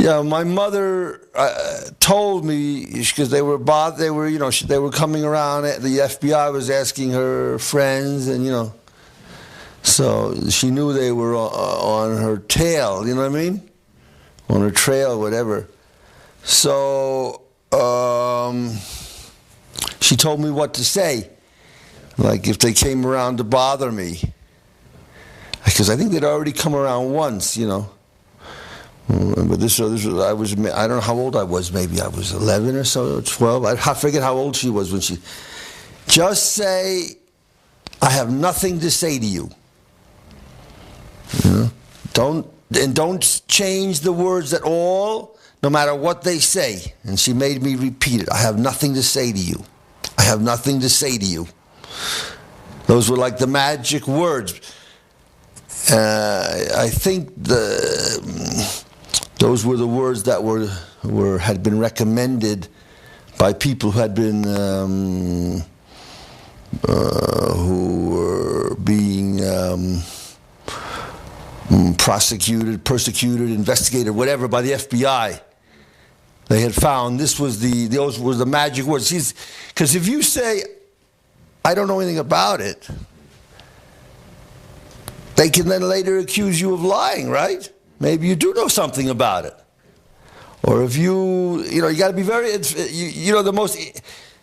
Yeah, my mother told me because they were they were coming around. The FBI was asking her friends, and so she knew they were on her tail. You know what I mean? On her trail, whatever. So she told me what to say, like if they came around to bother me, because I think they'd already come around once. But this was, I don't know how old I was, maybe I was 11 or so, 12. I forget how old she was when she... Just say, I have nothing to say to you. Don't change the words at all, no matter what they say. And she made me repeat it. I have nothing to say to you. I have nothing to say to you. Those were like the magic words. I think those were the words that had been recommended by people who had been who were being prosecuted, persecuted, investigated, whatever, by the FBI. They had found those were the magic words. Because if you say, I don't know anything about it, they can then later accuse you of lying, right? Maybe you do know something about it. Or if you got to be very, the most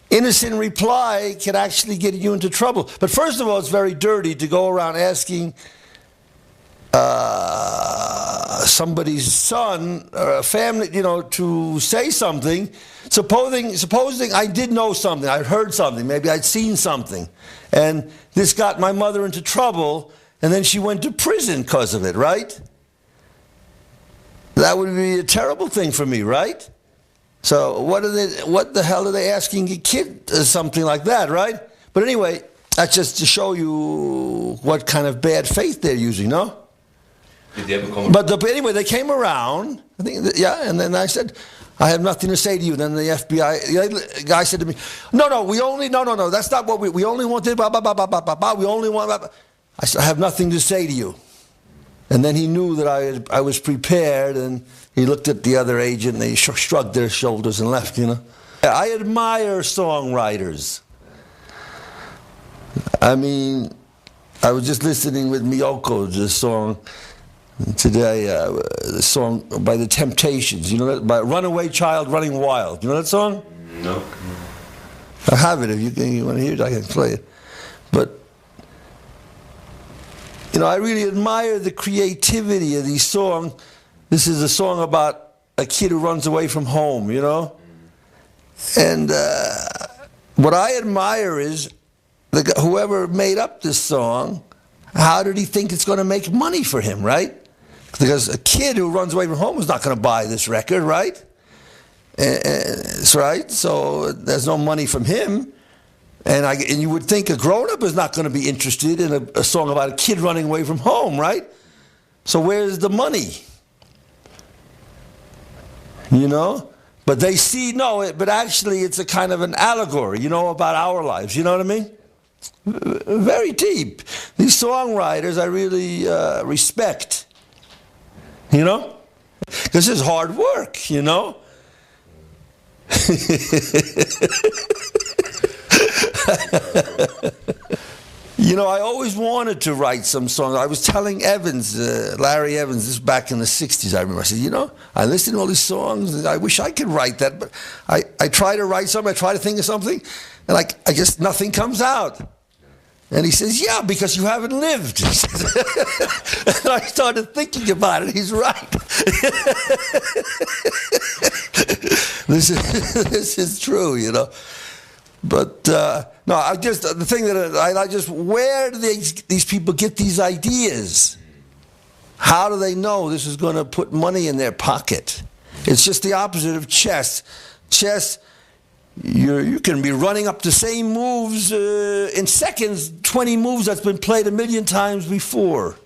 innocent reply can actually get you into trouble. But first of all, it's very dirty to go around asking somebody's son or a family, to say something, supposing I did know something, I'd heard something, maybe I'd seen something, and this got my mother into trouble, and then she went to prison because of it, right? That would be a terrible thing for me, right? So what the hell are they asking a kid something like that, right? But anyway, that's just to show you what kind of bad faith they're using, no? Did they ever come? But anyway, they came around, I think, and then I said, I have nothing to say to you. Then the FBI guy said to me, no, that's not what we only wanted, blah, blah, blah, blah, blah, blah, we only want, blah, blah. I said, I have nothing to say to you. And then he knew that I was prepared, and he looked at the other agent, and they shrugged their shoulders and left, I admire songwriters. I mean, I was just listening with Miyoko, this song today, the song by The Temptations, by Runaway Child Running Wild. You know that song? No. I have it. If you want to hear it, I can play it. But I really admire the creativity of these songs. This is a song about a kid who runs away from home, And what I admire is whoever made up this song, how did he think it's going to make money for him, right? Because a kid who runs away from home is not going to buy this record, right? That's right. So there's no money from him. And you would think a grown-up is not going to be interested in a song about a kid running away from home, right? So where's the money? But they see, but actually it's a kind of an allegory, about our lives. You know what I mean? Very deep. These songwriters I really respect, because this is hard work, I always wanted to write some songs. I was telling Evans, Larry Evans, this was back in the 60s, I remember. I said, I listen to all these songs, and I wish I could write that, but I try to write something, I try to think of something, and I just, nothing comes out. And he says, yeah, because you haven't lived. And I started thinking about it. He's right. This is true, But no, the thing that where do these people get these ideas? How do they know this is going to put money in their pocket? It's just the opposite of chess. Chess, you can be running up the same moves in seconds, 20 moves that's been played a million times before.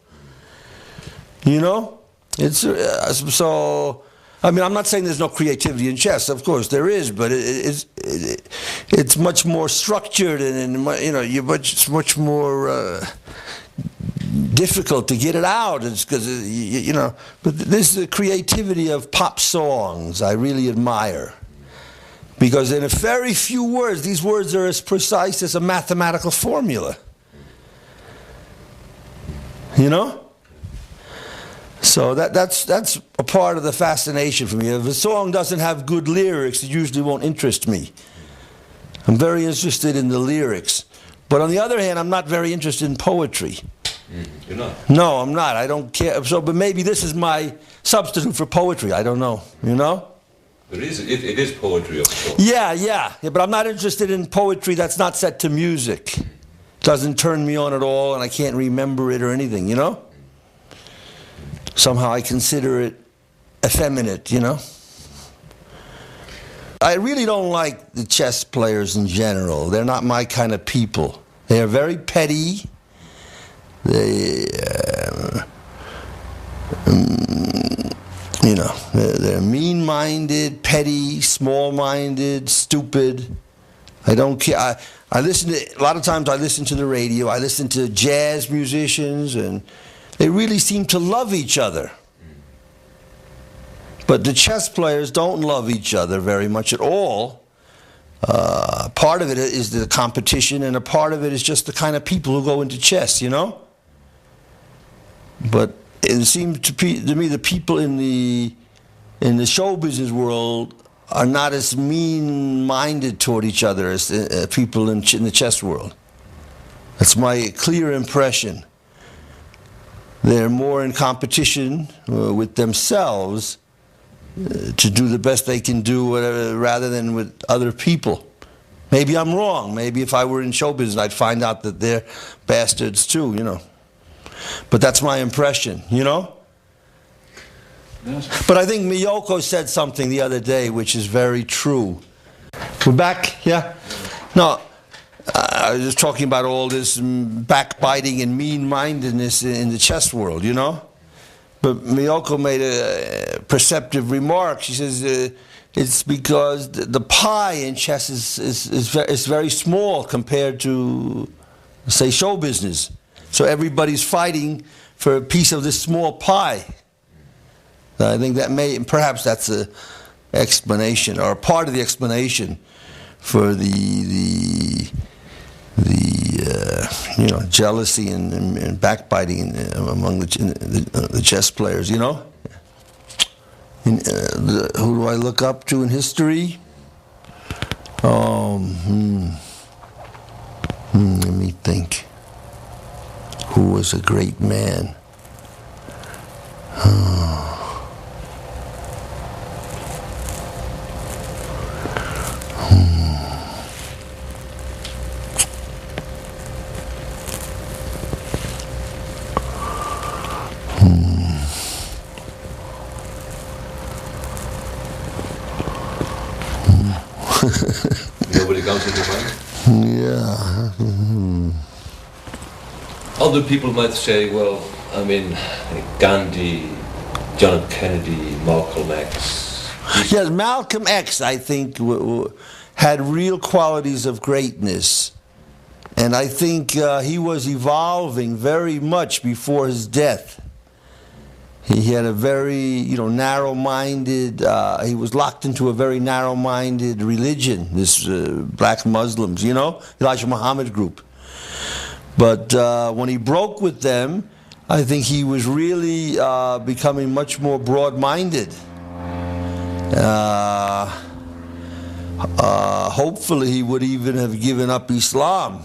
It's so. I mean, I'm not saying there's no creativity in chess. Of course, there is, but it's much more structured, and you're much more difficult to get it out. It's because, but this is the creativity of pop songs I really admire. Because in a very few words, these words are as precise as a mathematical formula. You know? So that's a part of the fascination for me. If a song doesn't have good lyrics, it usually won't interest me. I'm very interested in the lyrics. But on the other hand, I'm not very interested in poetry. You're not? No, I'm not. I don't care. So, but maybe this is my substitute for poetry. I don't know. You know? It is poetry, of course. Yeah, but I'm not interested in poetry that's not set to music. It doesn't turn me on at all, and I can't remember it or anything, you know? Somehow I consider it effeminate, you know? I really don't like the chess players in general. They're not my kind of people. They are very petty. They're mean-minded, petty, small-minded, stupid. I don't care. A lot of times I listen to the radio. I listen to jazz musicians, and they really seem to love each other. But the chess players don't love each other very much at all. Part of it is the competition, and a part of it is just the kind of people who go into chess, you know? But it seems to me the people in the show business world are not as mean-minded toward each other as people in the chess world. That's my clear impression. They're more in competition with themselves to do the best they can do, rather than with other people. Maybe I'm wrong. Maybe if I were in show business, I'd find out that they're bastards too, you know. But that's my impression, you know? But I think Miyoko said something the other day which is very true. We're back, yeah? No, I was just talking about all this backbiting and mean-mindedness in the chess world, you know? But Miyoko made a perceptive remark. She says it's because the pie in chess is very small compared to, say, show business. So everybody's fighting for a piece of this small pie. I think that perhaps that's an explanation, or part of the explanation for the jealousy and backbiting among the chess players. You know, who do I look up to in history? Let me think. Who was a great man? Nobody comes into mind? Yeah. Other people might say, well, I mean, Gandhi, John F. Kennedy, Malcolm X. Yes, Malcolm X, I think, had real qualities of greatness. And I think he was evolving very much before his death. He had a very, narrow-minded, he was locked into a very narrow-minded religion, this black Muslims, Elijah Muhammad group. But when he broke with them, I think he was really becoming much more broad-minded. Hopefully he would even have given up Islam,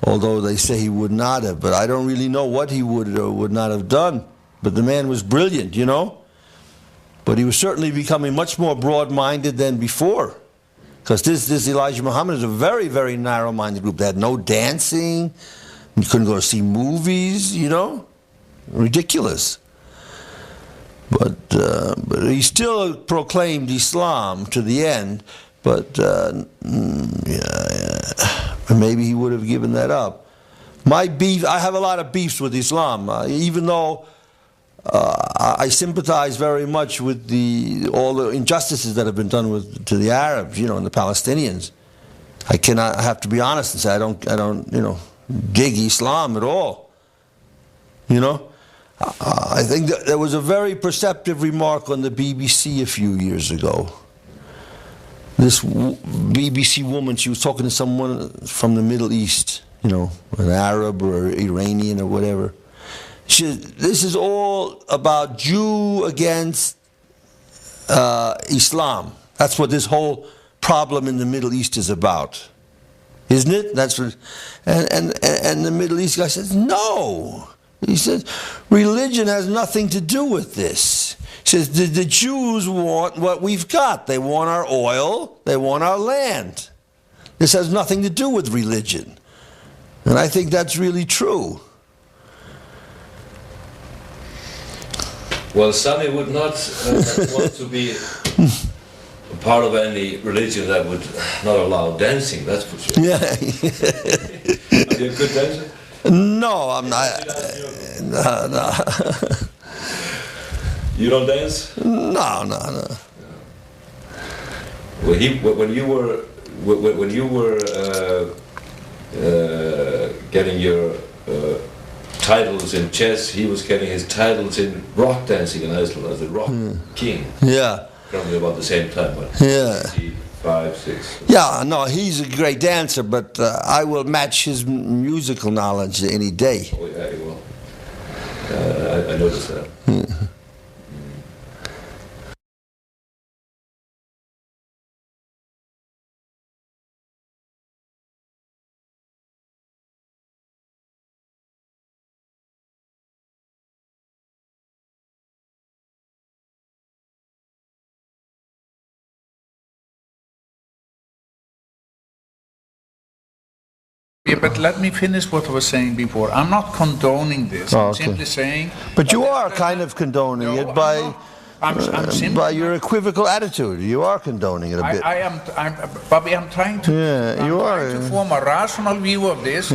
although they say he would not have. But I don't really know what he would or would not have done. But the man was brilliant, But he was certainly becoming much more broad-minded than before. Because this Elijah Muhammad is a very, very narrow-minded group. They had no dancing. You couldn't go to see movies, Ridiculous. But he still proclaimed Islam to the end. But maybe he would have given that up. I have a lot of beefs with Islam, even though I sympathize very much with all the injustices that have been done to the Arabs, and the Palestinians. I have to be honest and say I don't dig Islam at all. You know? I think that there was a very perceptive remark on the BBC a few years ago. This BBC woman, she was talking to someone from the Middle East, you know, an Arab or Iranian or whatever. She said, this is all about Jew against Islam. That's what this whole problem in the Middle East is about. Isn't it? That's what, and the Middle East guy says, no. He says, religion has nothing to do with this. He says, the Jews want what we've got. They want our oil. They want our land. This has nothing to do with religion. And I think that's really true. Well, Sami would not want to be a part of any religion that would not allow dancing, that's for sure. Yeah. Are you a good dancer? No, I'm not. No. You don't dance? No. Well, when you were getting your titles in chess, he was getting his titles in rock dancing in Iceland as the rock king. Yeah. Probably about the same time. Yeah. 5, 6. Yeah, no, he's a great dancer, but I will match his musical knowledge any day. Oh yeah, you will. I noticed that. Yeah, but let me finish what I was saying before. I'm not condoning this. I'm simply saying... But you are kind of condoning it by... I'm simply by your equivocal attitude. You are condoning it a bit. Bobby, I'm trying to, to form a rational view of this,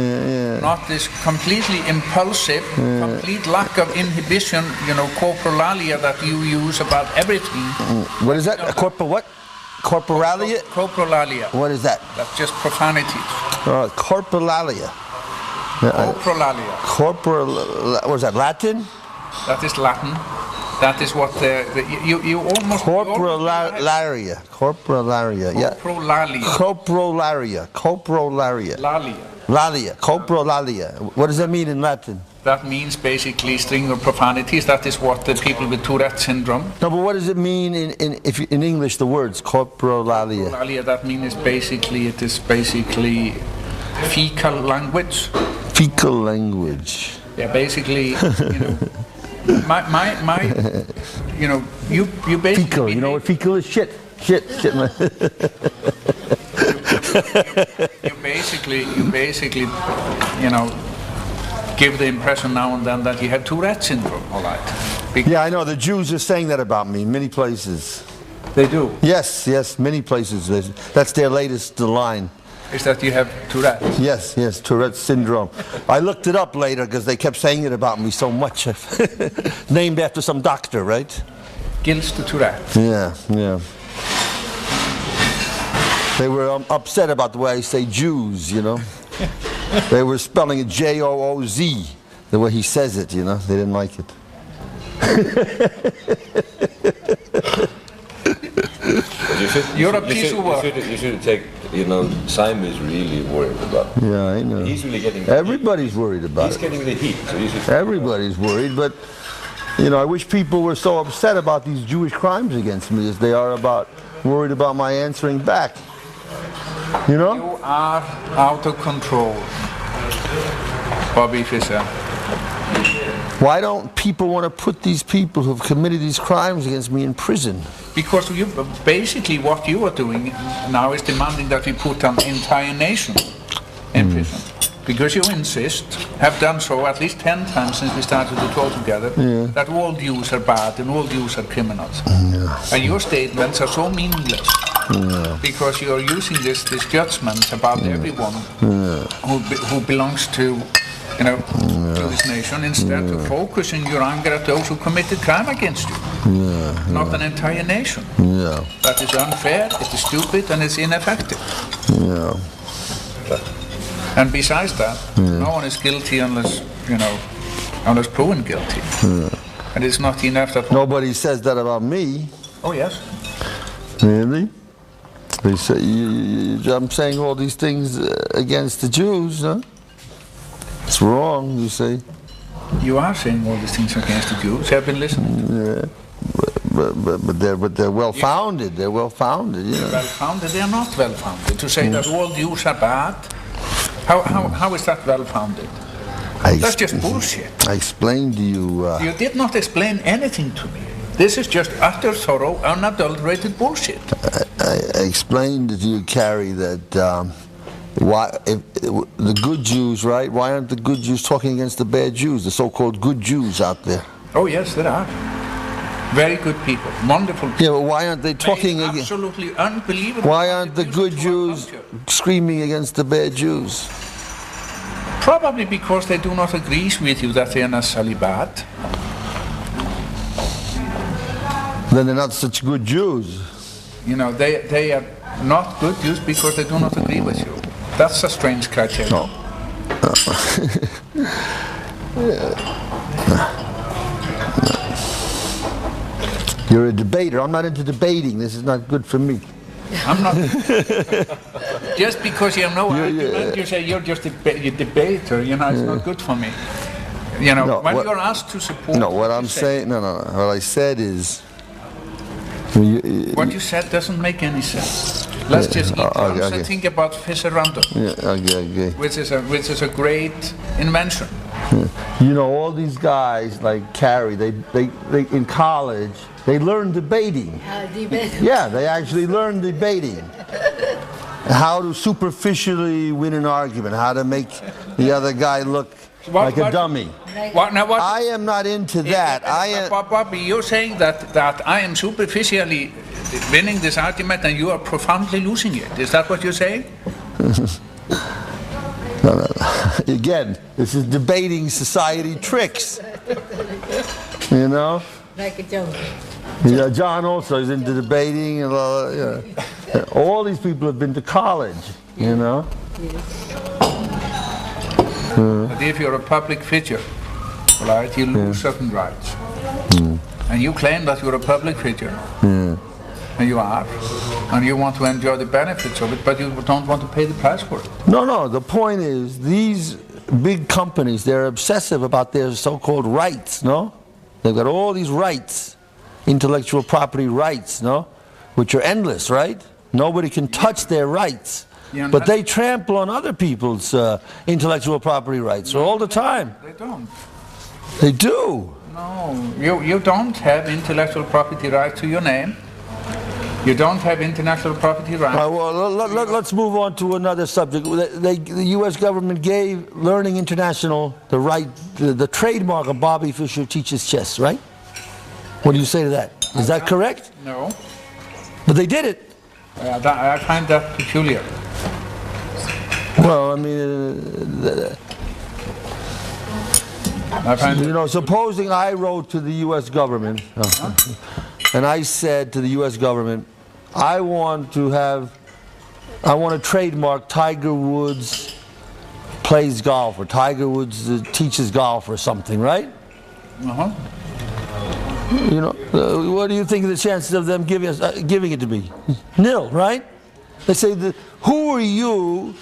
not this completely impulsive, complete lack of inhibition, you know, corporalia that you use about everything. What is that? A what? Corporalia? Corporalia. What is that? That's just profanity. Corporalia. Corporalia. Was that Latin? That is Latin. That is what you almost... Corporalaria. Yeah. Coprolaria. Lalia. Coprolalia. What does that mean in Latin? That means basically string of profanities. That is what the people with Tourette syndrome... No, but what does it mean in English, the words coprolalia? Corporalalia, that means it is basically fecal language. Fecal language. Yeah, basically, you know... you know, you basically... Fecal, you know what fecal is? Shit. You basically, you know, give the impression now and then that you have Tourette syndrome, all right? Yeah, I know. The Jews are saying that about me in many places. They do? Yes, many places. That's their latest line. Is that you have Tourette? Yes, Tourette syndrome. I looked it up later because they kept saying it about me so much. Named after some doctor, right? Gilles de Tourette. Yeah. They were upset about the way I say Jews, you know. They were spelling it J-O-O-Z, the way he says it, you know. They didn't like it. You're a piece of work. You should take, you know, Simon is really worried about it. Yeah, I know. He's really getting... Everybody's worried about it. He's getting the heat. So everybody's worried, but, you know, I wish people were so upset about these Jewish crimes against me as they are worried about my answering back. You know? You are out of control, Bobby Fischer. Why don't people want to put these people who've committed these crimes against me in prison? Because basically what you are doing now is demanding that we put an entire nation in prison. Because you insist, have done so at least 10 times since we started to talk together, that all Jews are bad and all Jews are criminals. And your statements are so meaningless. Because you are using this judgment about everyone who belongs to, you know, to this nation, instead of focusing your anger at those who committed crime against you. Not an entire nation. That is unfair, it is stupid, and it's ineffective. And besides that, no one is guilty unless, unless proven guilty. And it's not enough that... Nobody says that about me. Oh, yes. Really? They say, I'm saying all these things against the Jews, huh? It's wrong, you say. You are saying all these things against the Jews. I've been listening. Yeah. But they're well-founded. They're well-founded, Well-founded? They are not well-founded. To say that all Jews are bad, how is that well-founded? That's just bullshit. I explained to you... You did not explain anything to me. This is just utter, thorough, unadulterated bullshit. I explained to you, Carrie, that if the good Jews, right? Why aren't the good Jews talking against the bad Jews, the so-called good Jews out there? Oh, yes, there are. Very good people, wonderful people. Yeah, but why aren't they talking against... Absolutely unbelievable. Why aren't the good Jews screaming against the bad Jews? Probably because they do not agree with you that they are necessarily bad. Then they're not such good Jews. They are not good Jews because they do not agree with you. That's a strange criteria. No. You're a debater. I'm not into debating. This is not good for me. I'm not. Just because you have no argument, you say you're just a debater. It's not good for me. When you're asked to support. No, what I'm saying. No. What I said is. What you said doesn't make any sense. Let's just eat and think about Fischer Roundup, which is a great invention. All these guys like Carrie, they in college they learn debating. Yeah, they actually learn debating. How to superficially win an argument, how to make the other guy look like a dummy. I am not into that. Bobby, you're saying that I am superficially winning this argument and you are profoundly losing it. Is that what you're saying? No. Again, this is debating society tricks. Like a joke. Yeah, John also is into debating and all these people have been to college, But if you're a public figure, right, you lose certain rights. And you claim that you're a public figure. And you are. And you want to enjoy the benefits of it, but you don't want to pay the price for it. No. The point is, these big companies, they're obsessive about their so-called rights, no? They've got all these rights, intellectual property rights, no? Which are endless, right? Nobody can touch their rights. But they trample on other people's intellectual property rights all the time. They don't. They do. No, you don't have intellectual property right to your name. You don't have intellectual property rights. Let's move on to another subject. The U.S. government gave Learning International the right, the trademark of Bobby Fischer Teaches Chess, right? What do you say to that? Is that correct? No. But they did it. I find that peculiar. Well, I mean, supposing I wrote to the U.S. government, and I said to the U.S. government, I want to trademark Tiger Woods plays golf, or Tiger Woods teaches golf, or something, right? What do you think of the chances of them giving it to me? Nil, right? They say, who are you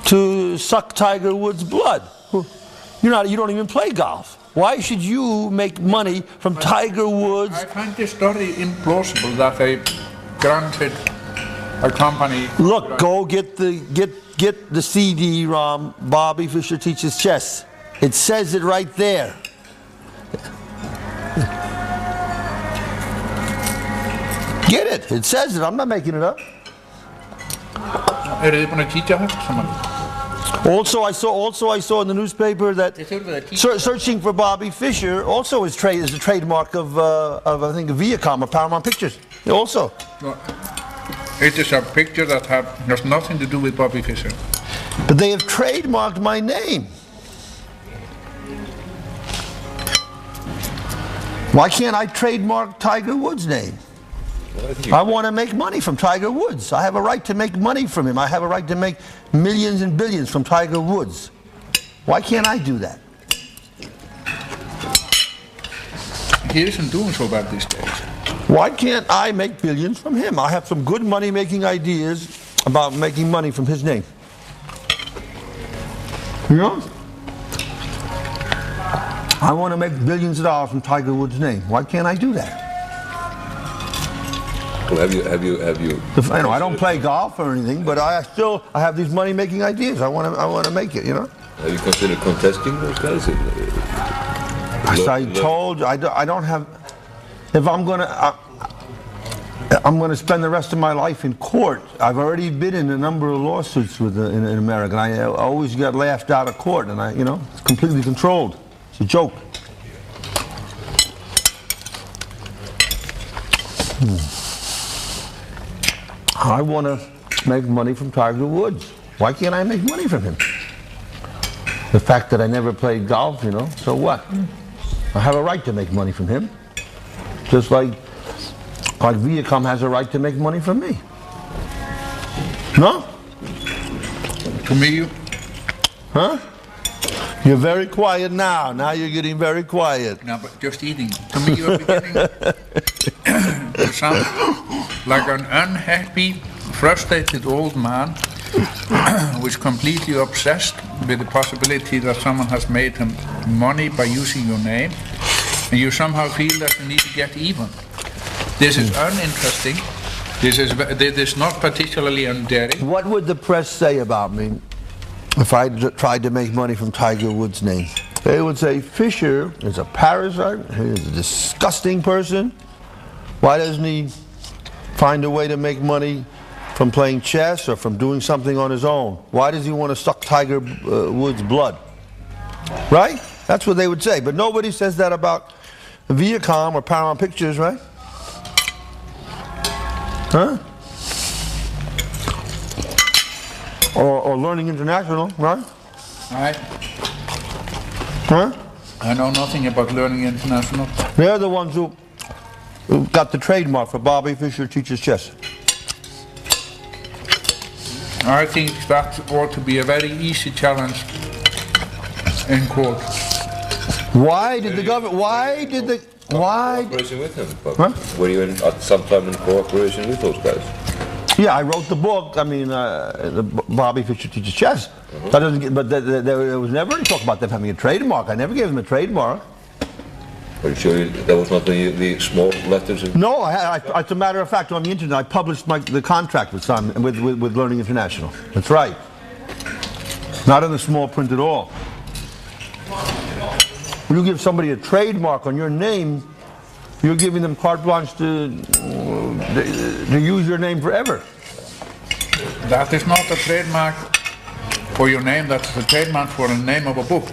to suck Tiger Woods' blood? You don't even play golf. Why should you make money from Tiger Woods? I find this very implausible that they granted a company. Look, go get the CD-ROM. Bobby Fischer Teaches Chess. It says it right there. Get it. It says it. I'm not making it up. Also, I saw in the newspaper that searching for Bobby Fischer also is a trademark of I think Viacom or Paramount Pictures. Also, it is a picture that has nothing to do with Bobby Fischer. But they have trademarked my name. Why can't I trademark Tiger Woods' name? I want to make money from Tiger Woods. I have a right to make money from him. I have a right to make millions and billions from Tiger Woods. Why can't I do that? He isn't doing so bad these days. Why can't I make billions from him? I have some good money-making ideas about making money from his name. You know? I want to make billions of dollars from Tiger Woods' name. Why can't I do that? Well, have you? I know I don't play golf or anything, but I have these money-making ideas. I want to make it. You know. Have you considered contesting those guys? As I told you, I don't have. If I'm gonna spend the rest of my life in court. I've already been in a number of lawsuits in America. And I always got laughed out of court, and it's completely controlled. It's a joke. I want to make money from Tiger Woods. Why can't I make money from him? The fact that I never played golf, so what? I have a right to make money from him. Just like Viacom has a right to make money from me. No? To me, Huh? You're very quiet now. Now you're getting very quiet. no, but just eating. To me, you're beginning to sound like an unhappy, frustrated old man who is completely obsessed with the possibility that someone has made him money by using your name, and you somehow feel that you need to get even. This is uninteresting. This is not particularly endearing. What would the press say about me if I tried to make money from Tiger Woods' name? They would say, Fischer is a parasite, he's a disgusting person. Why doesn't he find a way to make money from playing chess or from doing something on his own? Why does he want to suck Tiger Woods' blood? Right? That's what they would say. But nobody says that about Viacom or Paramount Pictures, right? Huh? Or Learning International, right? Right. Huh? I know nothing about Learning International. They're the ones who got the trademark for Bobby Fischer Teaches Chess. I think that ought to be a very easy challenge in court. Why did the government? Why did the? Why? Cooperation with him. But Huh? were you at some time in cooperation with those guys? Yeah, I wrote the book. I mean, the Bobby Fischer Teaches Chess. That doesn't get, but there was never any talk about them having a trademark. I never gave them a trademark. Are you sure that was not the small letters? No, as a matter of fact, on the internet, I published the contract with with Learning International. That's right. Not in the small print at all. When you give somebody a trademark on your name, you're giving them carte blanche to use your name forever. That is not a trademark for your name, that's a trademark for the name of a book.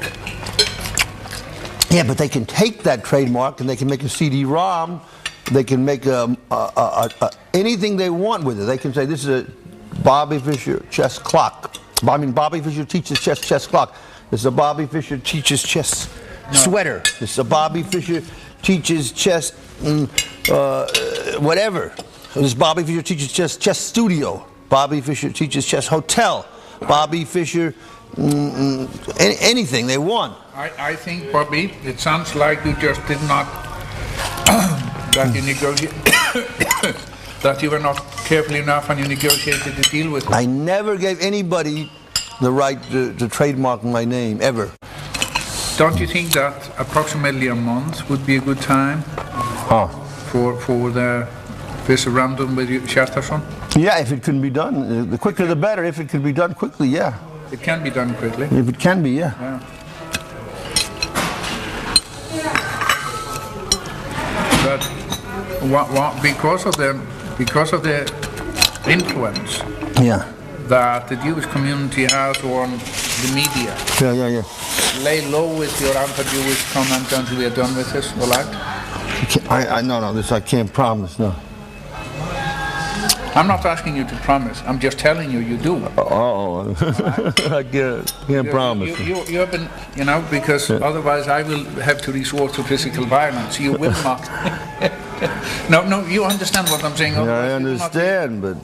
Yeah, but they can take that trademark and they can make a CD-ROM. They can make anything they want with it. They can say this is a Bobby Fischer chess clock. I mean, Bobby Fischer Teaches Chess clock. This is a Bobby Fischer Teaches Chess sweater. This is a Bobby Fischer Teaches Chess whatever. This is Bobby Fischer Teaches Chess studio. Bobby Fischer Teaches Chess hotel. Bobby Fischer anything they want. I think, Bobby, it sounds like you just did not that you that you were not careful enough and you negotiated the deal with him. I never gave anybody the right to trademark my name, ever. Don't you think that approximately a month would be a good time for this random with Chesterton? Yeah, if it can be done. The quicker the better. If it can be done quickly, yeah. It can be done quickly. If it can be, yeah. But because of the influence that the Jewish community has on the media, lay low with your anti-Jewish comment until we are done with this, all right? No, this I can't promise, no. I'm not asking you to promise. I'm just telling you you do. Oh, I can't promise. You have been, because otherwise I will have to resort to physical violence. You will not. No, you understand what I'm saying. Yeah, I Otherwise understand, but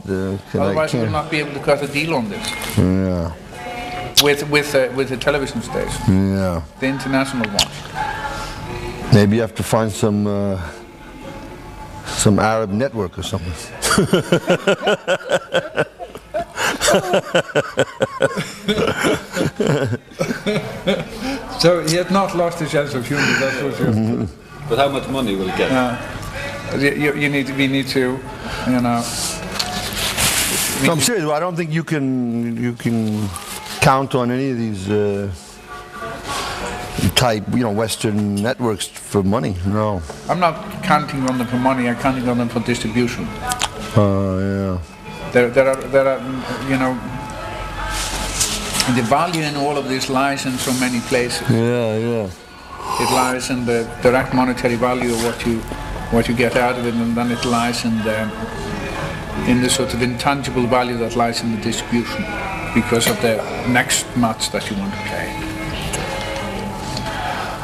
otherwise I we will can't. not be able to cut a deal on this Yeah, with the television station, yeah. the international one. Maybe you have to find some Arab network or something. So he had not lost his sense of humor. That's for sure. But how much money will he get? We need to, you know. No, I'm serious. I don't think you can count on any of these type, Western networks for money. No. I'm not counting on them for money. I'm counting on them for distribution. Yeah. There are, the value in all of this lies in so many places. Yeah. It lies in the direct monetary value of what you get out of it, and then it lies in the sort of intangible value that lies in the distribution because of the next match that you want to play.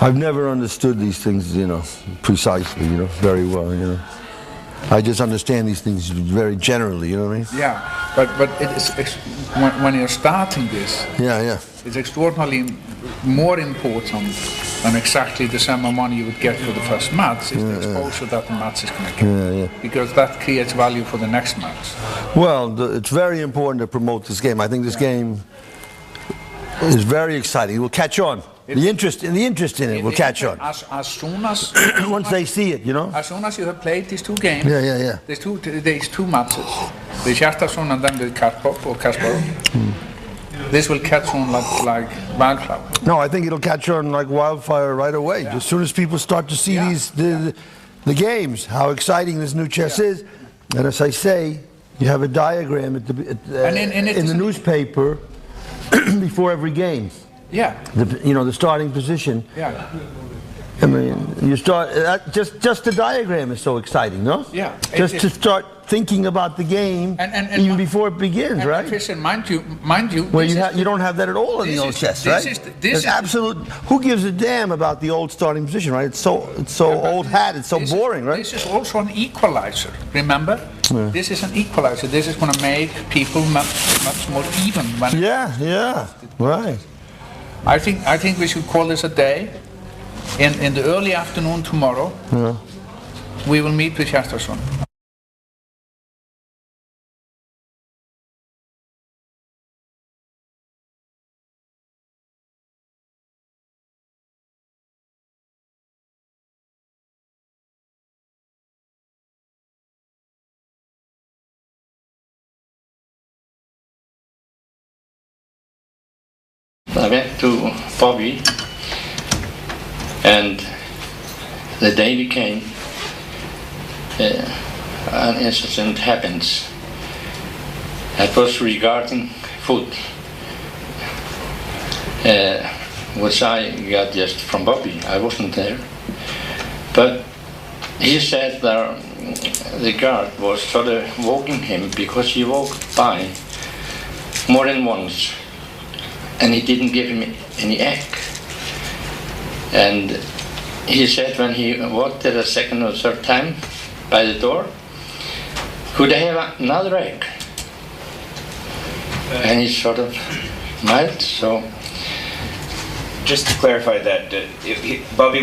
I've never understood these things, precisely, very well, I just understand these things very generally, you know what I mean? Yeah, but when you're starting this, Yeah. it's extraordinarily more important than exactly the sum of money you would get for the first match. It's the exposure that the match is going to get. Yeah. Because that creates value for the next match. Well, it's very important to promote this game. I think this game is very exciting. It will catch on. The interest in it will catch on. As soon as Once they see it, As soon as you have played these two games, Yeah. these two matches, the Hjartarson and then the Karpov or Kasparov, this will catch on like wildflower. No, I think it'll catch on like wildfire right away. As soon as people start to see the games, how exciting this new chess is. And as I say, you have a diagram in the newspaper before every game. Yeah. The starting position. Yeah. I mean, you start just the diagram is so exciting, no? Yeah. Just to start thinking about the game even before it begins, right? Fischer, mind you. Well, you don't have that at all in the old chess, right? There's absolute. Who gives a damn about the old starting position, right? It's so old hat. It's so boring, right? This is also an equalizer. Remember, this is an equalizer. This is going to make people much more even. Yeah, right. I think we should call this a day. In the early afternoon tomorrow, we will meet with Hjartarson. I went to Bobby, and the day we came, an incident happens. That was regarding food, which I got just from Bobby. I wasn't there, but he said that the guard was sort of walking him because he walked by more than once, and he didn't give him any egg. And he said when he walked there a second or third time by the door, could I have another egg? And he sort of smiled, so. Just to clarify that, Bobby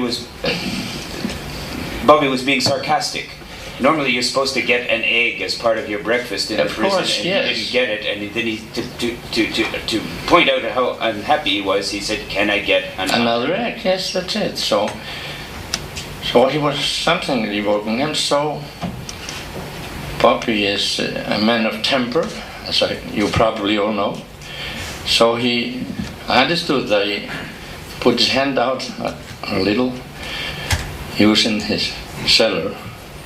was being sarcastic. Normally you're supposed to get an egg as part of your breakfast in the prison, and yes. he didn't get it, and then to point out how unhappy he was, he said, "Can I get another egg?" Yes, that's it. So he was something revolting him. So Bobby is a man of temper, as you probably all know. So I understood that he put his hand out a little. He was in his cellar,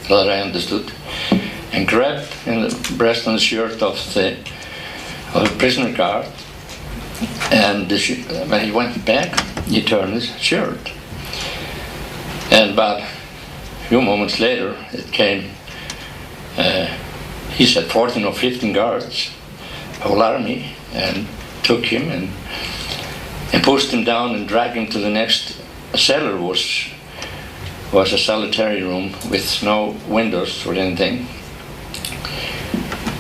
that I understood, and grabbed in the breast and shirt of the prisoner guard. And when he went back, he turned his shirt. And about a few moments later, it came. He said 14 or 15 guards, whole army, and took him and pushed him down and dragged him to the next cellar, was a solitary room with no windows or anything.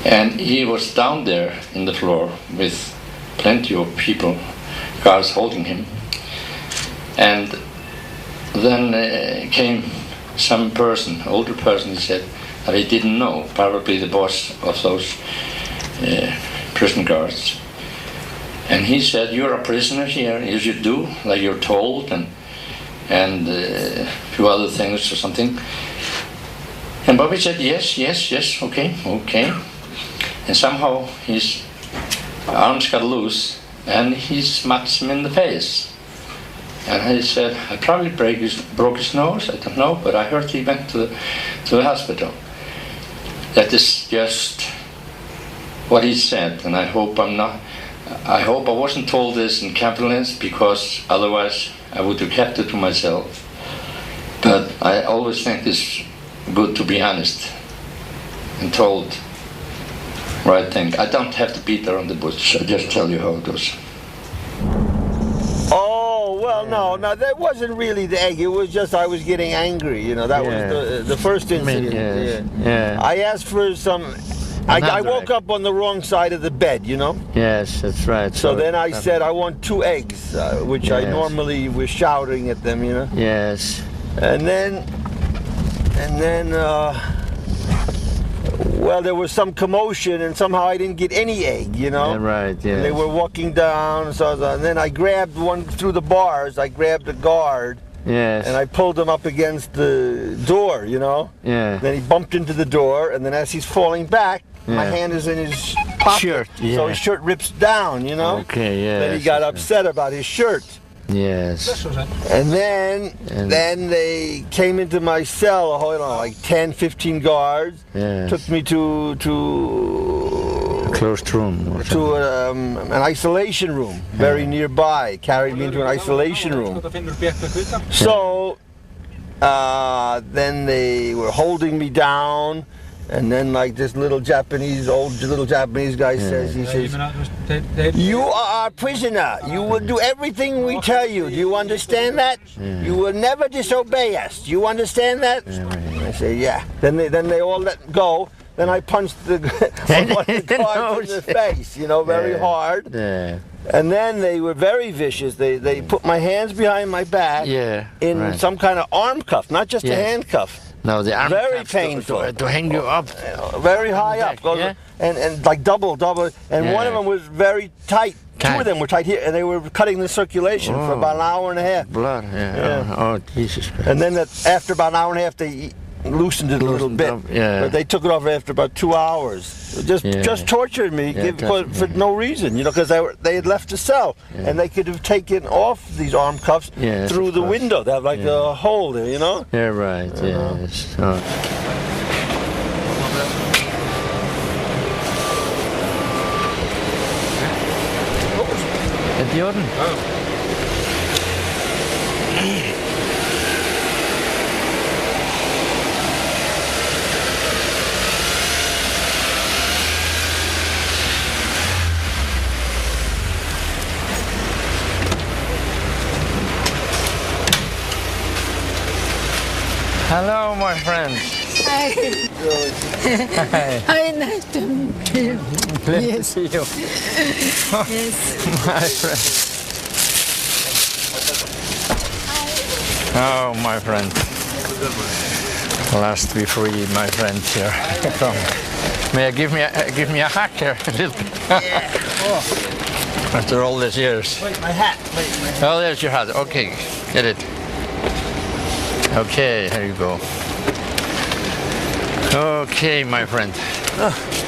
And he was down there in the floor with plenty of people, guards holding him. And then came some person, older person, he said, that he didn't know, probably the boss of those prison guards. And he said, "You're a prisoner here, you should do like you're told," and a few other things or something. And Bobby said, yes, okay. And somehow his arms got loose and he smacked him in the face. And he said, "I probably broke his nose, I don't know, but I heard he went to the hospital." That is just what he said, and I hope I wasn't told this in confidence, because otherwise I would have kept it to myself. But I always think it's good to be honest and told right thing. I don't have to beat around the bush. I just tell you how it goes. Oh, well, no, that wasn't really the egg. It was just I was getting angry, you know. That was the first incident. Yeah. I asked for some... I woke up on the wrong side of the bed, you know? Yes, that's right. So then I said, "I want 2 eggs," which I normally was shouting at them, you know? Yes. And then, well, there was some commotion, and somehow I didn't get any egg, you know? Yeah, right, yes. And they were walking down, and then I grabbed one through the bars. I grabbed a guard. Yes. And I pulled him up against the door, you know? Yeah. Then he bumped into the door, and then as he's falling back, my hand is in his pocket. Shirt, yeah. So his shirt rips down, you know? Okay, yes. Then he got upset about his shirt. Yes. And then they came into my cell, like 10, 15 guards. Yes. Took me to closed room or to an isolation room very nearby. Carried me into an isolation room. So then they were holding me down, and then like this old little Japanese guy says, he says, "You are a prisoner. You will do everything we tell you. Do you understand that? You will never disobey us. Do you understand that?" I say, "Yeah." Then they all let go. Then I punched one of the guards in the face, you know, very hard. Yeah. And then they were very vicious. They put my hands behind my back in some kind of arm cuff, not just a handcuff. No, the arm very cuff painful to hang you up. Very high up. And like double. And one of them was very tight. 2 of them were tight here, and they were cutting the circulation for about an hour and a half. Blood, Oh, Jesus Christ. And then after about an hour and a half, they loosened it a little bit. But they took it off after about 2 hours. Just tortured me for no reason, you know, because they had left the cell, and they could have taken off these arm cuffs through the window. They have like a hole there, you know? Yeah, right, yes. Ett i orden. Hello, my friends. Hi. Hi. Hi, nice to meet you. Glad to see you. Yes. My friend. Oh, my friend. Last be free, my friend here. Come. May I give me a hug here a little bit? After all these years. Wait, my hat. Oh, there's your hat. Okay, get it. Okay, here you go. Okay, my friend.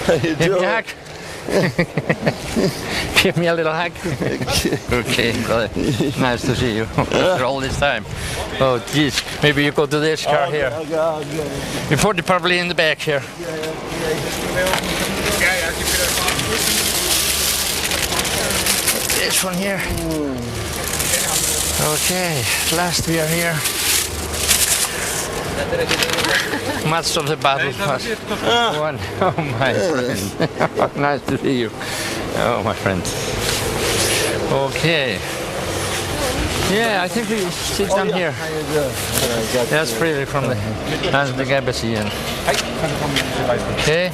How you Give me doing? a hug. Give me a little hug. Okay, brother. Nice to see you after all this time. Oh, geez. Maybe you go to this car here. You put it probably in the back here. This one here. Okay, last we are here. Much of the battle was won. Oh, my friend. Nice to see you. Oh, my friend. Okay. Yeah, I think we sit down here. That's really from the embassy. Okay.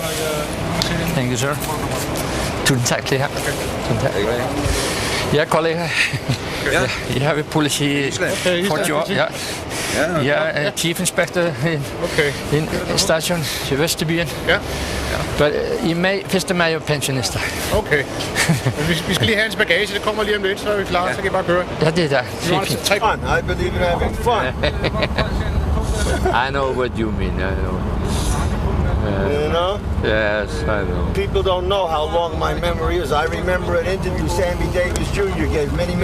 Thank you, sir. Tusind tak, det her. Tusind tak. Jeg er kollega. Jeg vil policy for job. Jeg er chief inspector in station i Vesterbyen. But I Mr. Mayo pensionister. Okay. Vi skal lige have hans bagage, det kommer lige om lidt, så er vi klar, så kan I bare køre. Ja, det er der. Fun. I believe in having fun. I know what you mean. I know. You know? Yes, I know. People don't know how long my memory is. I remember an interview Sammy Davis Jr. gave many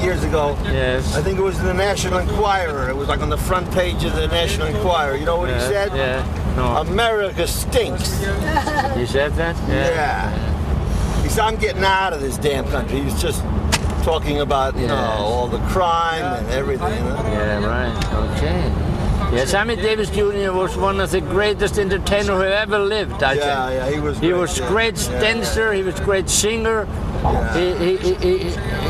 years ago. Yes. I think it was in the National Enquirer. It was like on the front page of the National Enquirer. You know what he said? Yeah. No. America stinks. He said that? Yeah. He said, I'm getting out of this damn country. He was just talking about, you know, all the crime and everything. You know? Yeah, right. Okay. Yeah, Sammy Davis Jr. was one of the greatest entertainers who ever lived, I think. Yeah, he was great. He was yeah. great dancer, he was great singer.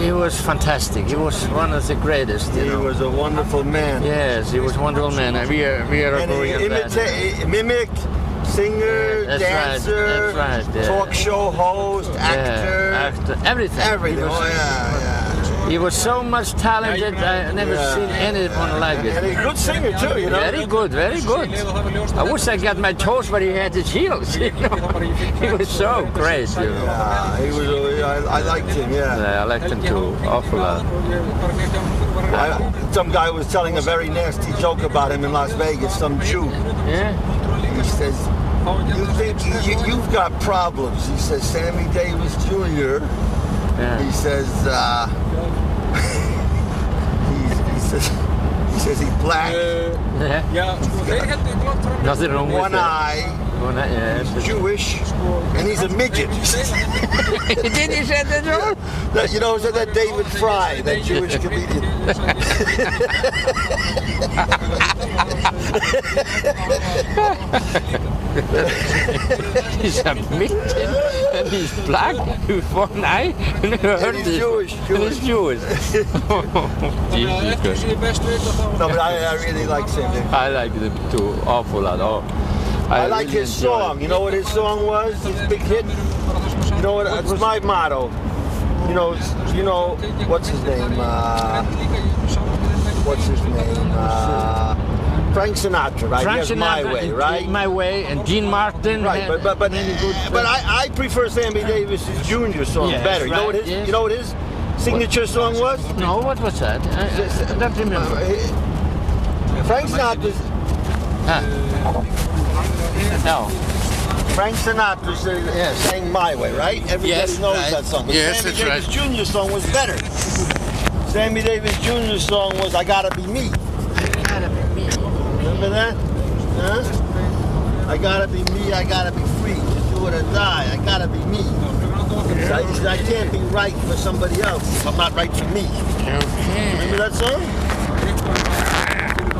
He was fantastic. He was one of the greatest. He was a wonderful man. Yes, he was a wonderful man. We are agreeing on that. Mimic, singer, dancer, that's right, talk show host, actor, everything. Everything. He was so much talented. I never seen anyone like it. And a good singer too, you know. Very good, very good. I wish I got my toes where he had his heels. You know? He was so great. You know? Yeah, he was. I liked him. Yeah, I liked him too, awful lot. Some guy was telling a very nasty joke about him in Las Vegas. Some Jew. Yeah. He says, "You think you've got problems?" He says, "Sammy Davis Jr." Yeah. He says. He says he's black. Nothing wrong with one eye. One eye, yes. He's Jewish, and he's a midget. Did he say that wrong? You know, said that David Fry, that Jewish comedian. He's a midget, and he's black, with one eye, and he's Jewish. And he's Jewish. No, but I really like him. I like him too, awful lot. Oh, I like his song. You know what his song was? His big hit? You know what? It's my motto. You know, what's his name? Frank Sinatra, right? Frank He has Sinatra, My Way, right? My Way, and Gene Martin. Right, but I prefer Sammy Davis' Jr. song better. Right, You know what his signature song was? No, what was that? I don't remember. Frank Sinatra's... No. Frank Sinatra sang My Way, right? Everybody knows that song. But Yes, Sammy that's Davis right. Jr. song was better. Sammy Davis Jr. song was I Gotta Be Me. Remember that? Huh? I gotta be me, I gotta be free. To do it or die, I gotta be me. I can't be right for somebody else if I'm not right for me. Okay. Remember that song?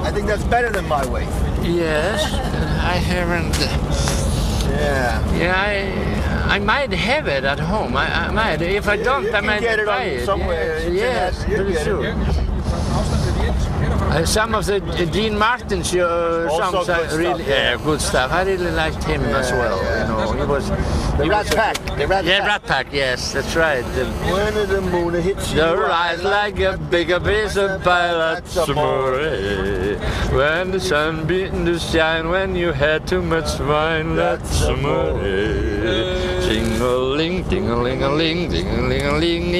I think that's better than My Way. Yes, I haven't. Yeah. I might have it at home. I might. If I don't, I might get it buy on it. somewhere. Yes, pretty sure. Some of the Gene Martin songs are really good stuff. I really liked him as well. You know, he was the Rat Pack. Rat Pack. Yes, that's right. When the moon hits you, your eyes like a big abyss of pilots amore. When the sun beating to shine, when you had too much wine, that's amore. Ting-a-ling, ting-a-ling-a-ling, ting-a-ling-a-ling,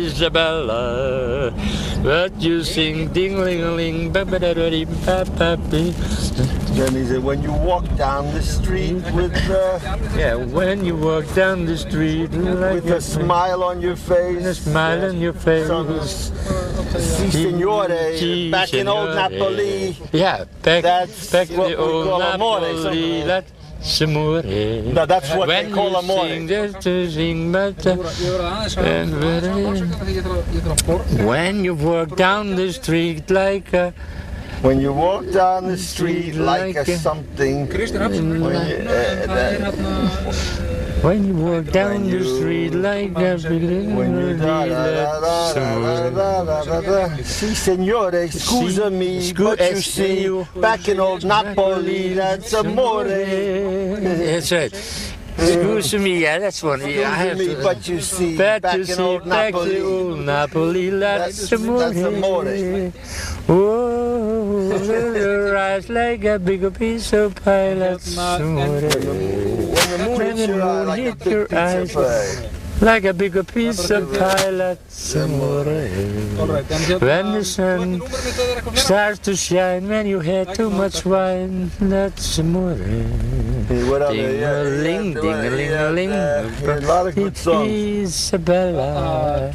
Isabella. But you sing ding-ling-a-ling, ba-ba-da-da-dee-ba-ba-bee. Then he said, when you walk down the street with when you walk down the street with a smile on your face. A smile on your face. Si, signore, back in old Napoli. Yeah, back in what the we old call Napoli. That's amore. No, that's what they call amore. When you walk down the street like a When you walk down the street like a something. When you walk down the street like a Si signore, scusami, but you see, back in old Napoli, that's amore. That's right. Excuse me, yeah, that's one. Yeah, I have to. But you see, Back back to in see, old back Napoli. to old Napoli, that's amore. Oh, your eyes like a bigger piece of pie, that's amore. When the moon hits your eye like a big pizza pie. Like a bigger piece of pie, that's amore. When the sun starts to shine, when you had too much wine, that's amore. Ding-a-ling, ding-a-ling-a-ling. A lot of good songs. Isabella.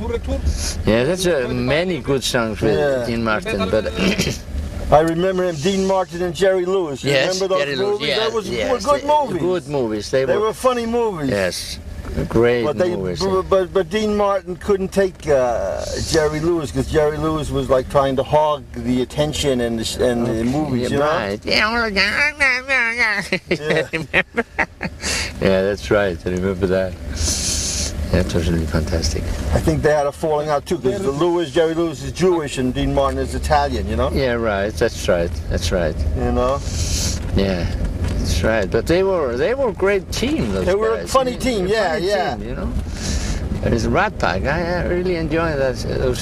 Yeah, that's many good songs with Dean Martin, but I remember him, Dean Martin and Jerry Lewis. You yes, remember those Jerry Lewis, movies? yes, They yes, were good movies. Good movies. They were funny movies. Yes, great movies. But Dean Martin couldn't take Jerry Lewis because Jerry Lewis was like trying to hog the attention and the movies, you know? Right. Yeah, that's right. I remember that. That was really fantastic. I think they had a falling out too because Jerry Lewis is Jewish and Dean Martin is Italian, you know? Yeah, right. That's right. That's right. You know? Yeah, that's right. But they were a great team. Those They were guys. a funny team. Yeah. Team, you know. There's Rat Pack. I really enjoy that.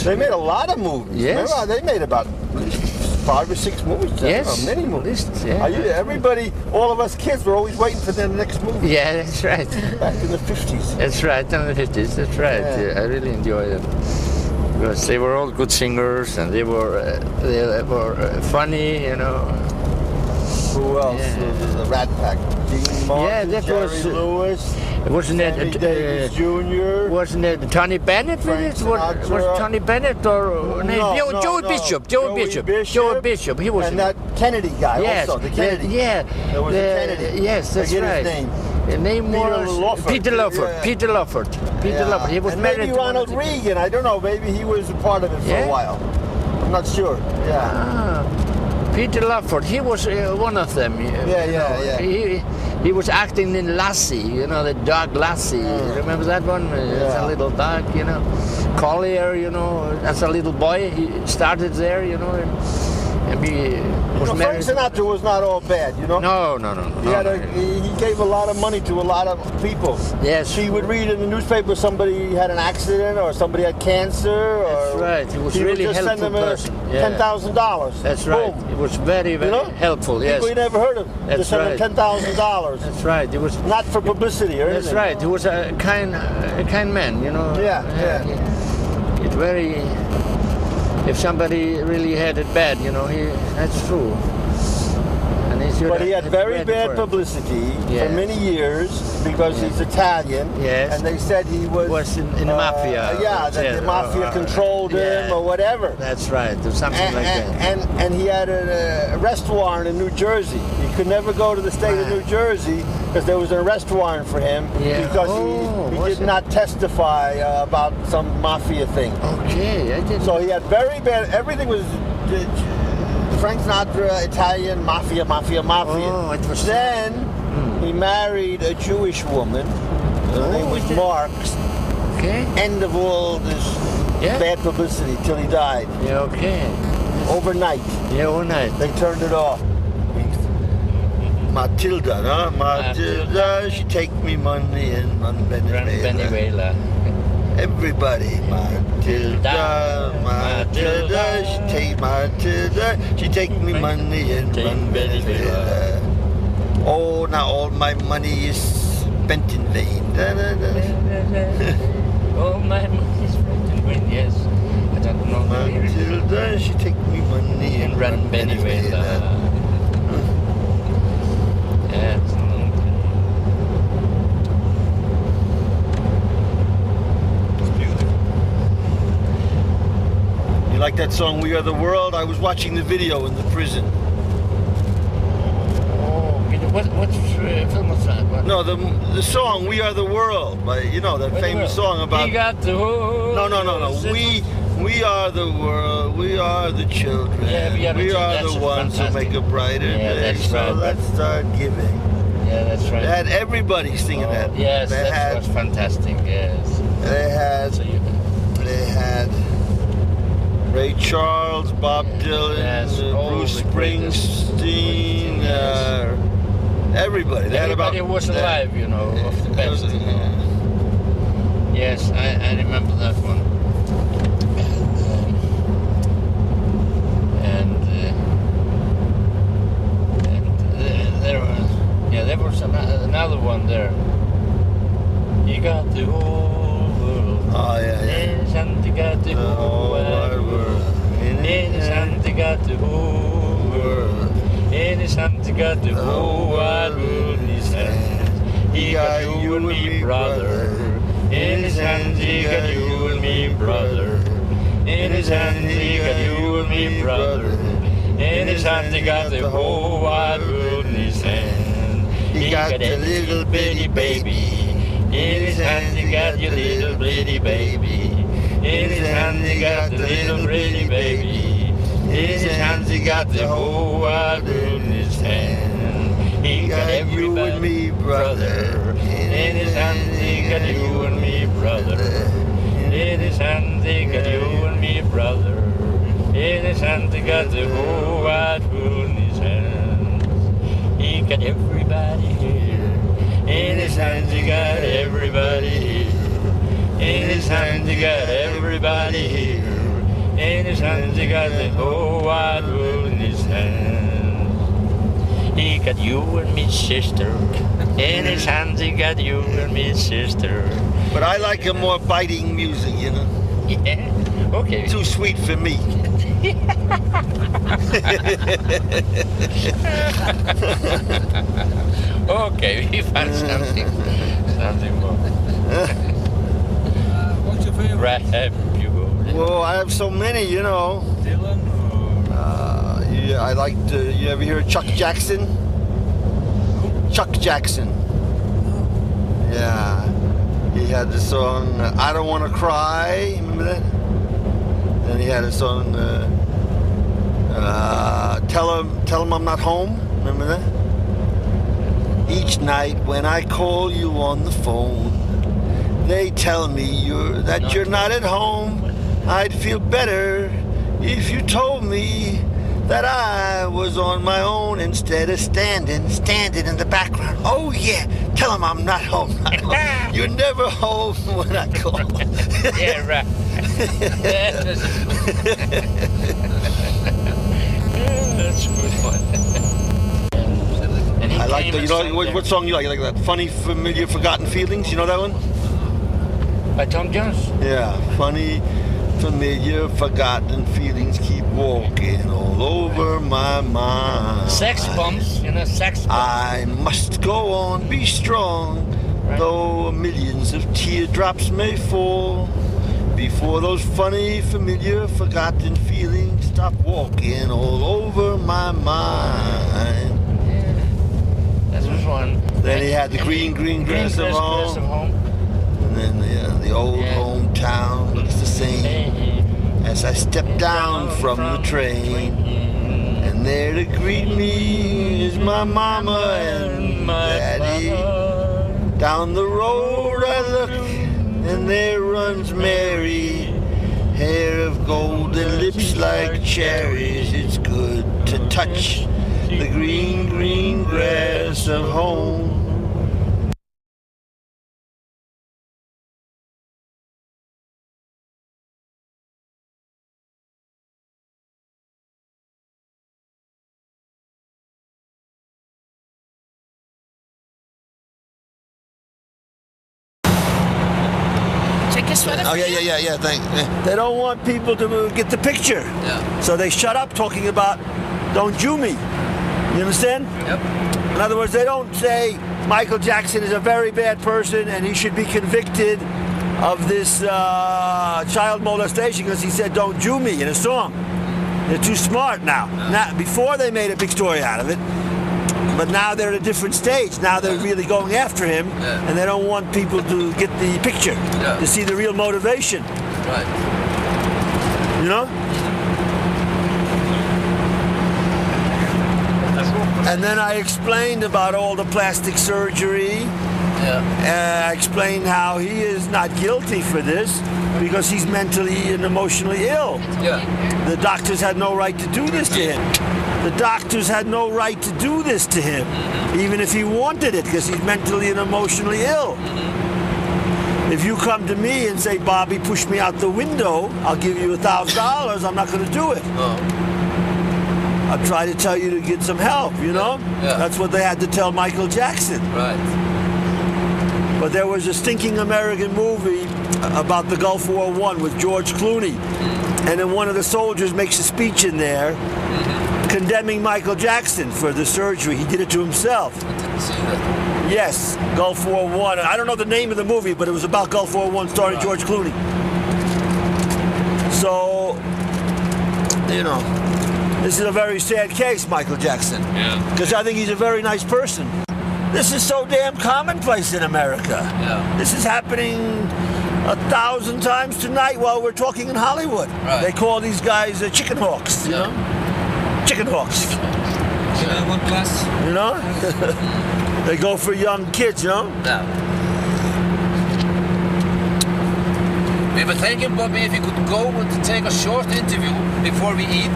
They made a lot of movies. Yes. Remember, they made about 5 or 6 movies. Yes. Many movies. Yeah. Everybody, all of us kids were always waiting for their next movie. Yeah, that's right. Back in the 50s. That's right, in the 50s. That's right. Yeah. I really enjoy them because they were all good singers and they were funny, you know. Who else? Yeah. The Rat Pack. Dean Martin, that Jerry was, Lewis. Wasn't Sammy Davis Jr. Wasn't it Tony Bennett with it? Was Tony Bennett or Joey Bishop? Joey Bishop. He was. And that Kennedy guy yes, also. The Kennedy. Yeah. There was a Kennedy. Yes, that's right. His name. The name was Peter Lawford. Yeah. Peter Lawford. Peter Lawford. He was and married maybe to Ronald Reagan. I don't know. Maybe he was a part of it for a while. I'm not sure. Yeah. Peter Lawford, he was one of them. Yeah. He was acting in Lassie, you know, the dog Lassie. Remember that one? It's a little dog, you know. Collier, you know, as a little boy, he started there, you know, and he was married. Frank Sinatra was not all bad, you know. No. He gave a lot of money to a lot of people. Yes. He would read in the newspaper somebody had an accident or somebody had cancer. That's right. He was really would just helpful send them person. $10,000. That's right. Boom. It was very, very helpful. Yes. People you never heard of. That's just send right. them $10,000. That's right. It was not for publicity or anything. That's right. He was a kind man, you know. Yeah. It's very. If somebody really had it bad, you know, that's true. But he had very bad publicity for many years because he's Italian. Yes. And they said he was in the mafia. Yeah, that the mafia controlled him or whatever. That's right. There's something like that. And he had an arrest warrant in New Jersey. He could never go to the state of New Jersey because there was an arrest warrant for him because he did not testify about some mafia thing. Okay, I didn't. So he had very bad. Everything was. Frank Sinatra, Italian, mafia. Oh, it was then he married a Jewish woman. Her name was Marks. Okay. End of all this bad publicity till he died. Yeah, okay. Overnight. Yeah, overnight. They turned it off. Matilda, no? Matilda, she take me money and run Venezuela. Everybody, Matilda, she take me money and run Venezuela. Oh, now all my money is spent in vain. All my money is spent in vain, yes. I don't know. Matilda, she take me money and run Venezuela. Yeah. Like that song "We Are the World." I was watching the video in the prison. Oh, what film was that? What? No, the song "We Are the World," by that famous song about. We got the whole. No. We are the world, we are the children, Yeah, we are that's the ones fantastic. who make a brighter Yeah, day. that's So right. let's start giving. Yeah, that's right. They had everybody singing that. Yes, they that was fantastic. Yes. They had, So you, they had Ray Charles, Bob Dylan, Yes, all Bruce the greatest. Springsteen, Yes. everybody. They had everybody about, was alive, you know, of the best. You know. Yes, I remember that one. There was another one there. You got the whole world. Oh yeah. Yes, and you got the whole wide world. Yes, and you got the whole world. Yes, and you got the whole wide world in his hands. He got you and me, brother. In his hands, he got you and me, brother. In his hands, he got you and me, brother. In his hands, he got the whole wide world in his hands. He got a little bitty baby. In his hands he got your little bitty baby. In his hands he got the little bitty baby. In his hands he got the whole wide world in his hand. He got everybody, and me, brother. In his hands he got you and me, brother. In his hands he got you and me, brother. In his hands he got the whole wide world in his hands. He got everybody here. In his hands he got everybody here. In his hands he got everybody here. In his hands he got the whole wide world in his hands. He got you and me, sister. In his hands he got you and me, sister. But I like a more biting music, you know. Yeah, okay. Too sweet for me. Okay, we found something more. What's your favorite? Right, you go. Well, I have so many, you know. Dylan or Yeah, I like to. You ever hear of Chuck Jackson? Chuck Jackson. Yeah, he had the song "I Don't Want to Cry." Remember that? Then he had a song "Tell him I'm Not Home." Remember that? Each night when I call you on the phone, they tell me you're not at home. I'd feel better if you told me that I was on my own instead of standing in the background. Oh yeah, tell them I'm not home. You're never home when I call. Yeah, right. That's a good one. I like the, you know, what song you like? You like that Funny, Familiar, Forgotten Feelings? You know that one? By Tom Jones? Yeah, funny, familiar, forgotten feelings keep walking all over my mind. Sex bombs, you know, sex bombs. I must go on, be strong, Right. though millions of teardrops may fall. Before those funny, familiar, forgotten feelings stop walking all over my mind. Yeah. That was one. Then he had the green grass of home. And then the old hometown looks the same as I step down from the train. And there to greet me is my mama and my daddy. Down the road I look, and there runs Mary. Hair of gold and lips like cherries. It's good to touch the green grass of home. Oh yeah. They don't want people to get the picture. Yeah. So they shut up talking about "Don't you me." You understand? Yep. In other words, they don't say Michael Jackson is a very bad person and he should be convicted of this child molestation because he said "Don't you me" in a song. They're too smart now. Now, before they made a big story out of it. But now they're at a different stage. Now they're really going after him, and they don't want people to get the picture, to see the real motivation. Right. You know? And then I explained about all the plastic surgery. I explained how he is not guilty for this because he's mentally and emotionally ill. The doctors had no right to do this to him. The doctors had no right to do this to him, even if he wanted it, because he's mentally and emotionally ill. If you come to me and say, Bobby, push me out the window, I'll give you $1,000, I'm not going to do it. I'll try to tell you to get some help, you know? That's what they had to tell Michael Jackson. Right. But there was a stinking American movie about the Gulf War I with George Clooney. And then one of the soldiers makes a speech in there condemning Michael Jackson for the surgery. He did it to himself. I didn't see that. Yes, Gulf War I. I don't know the name of the movie, but it was about Gulf War I starring George Clooney. So, you know, this is a very sad case, Michael Jackson. Because I think he's a very nice person. This is so damn commonplace in America. This is happening 1,000 times tonight while we're talking in Hollywood. They call these guys chicken hawks, you know? Chicken hawks. One class. You know? They go for young kids, you know? We were thinking, Bobby, if you could go and take a short interview before we eat.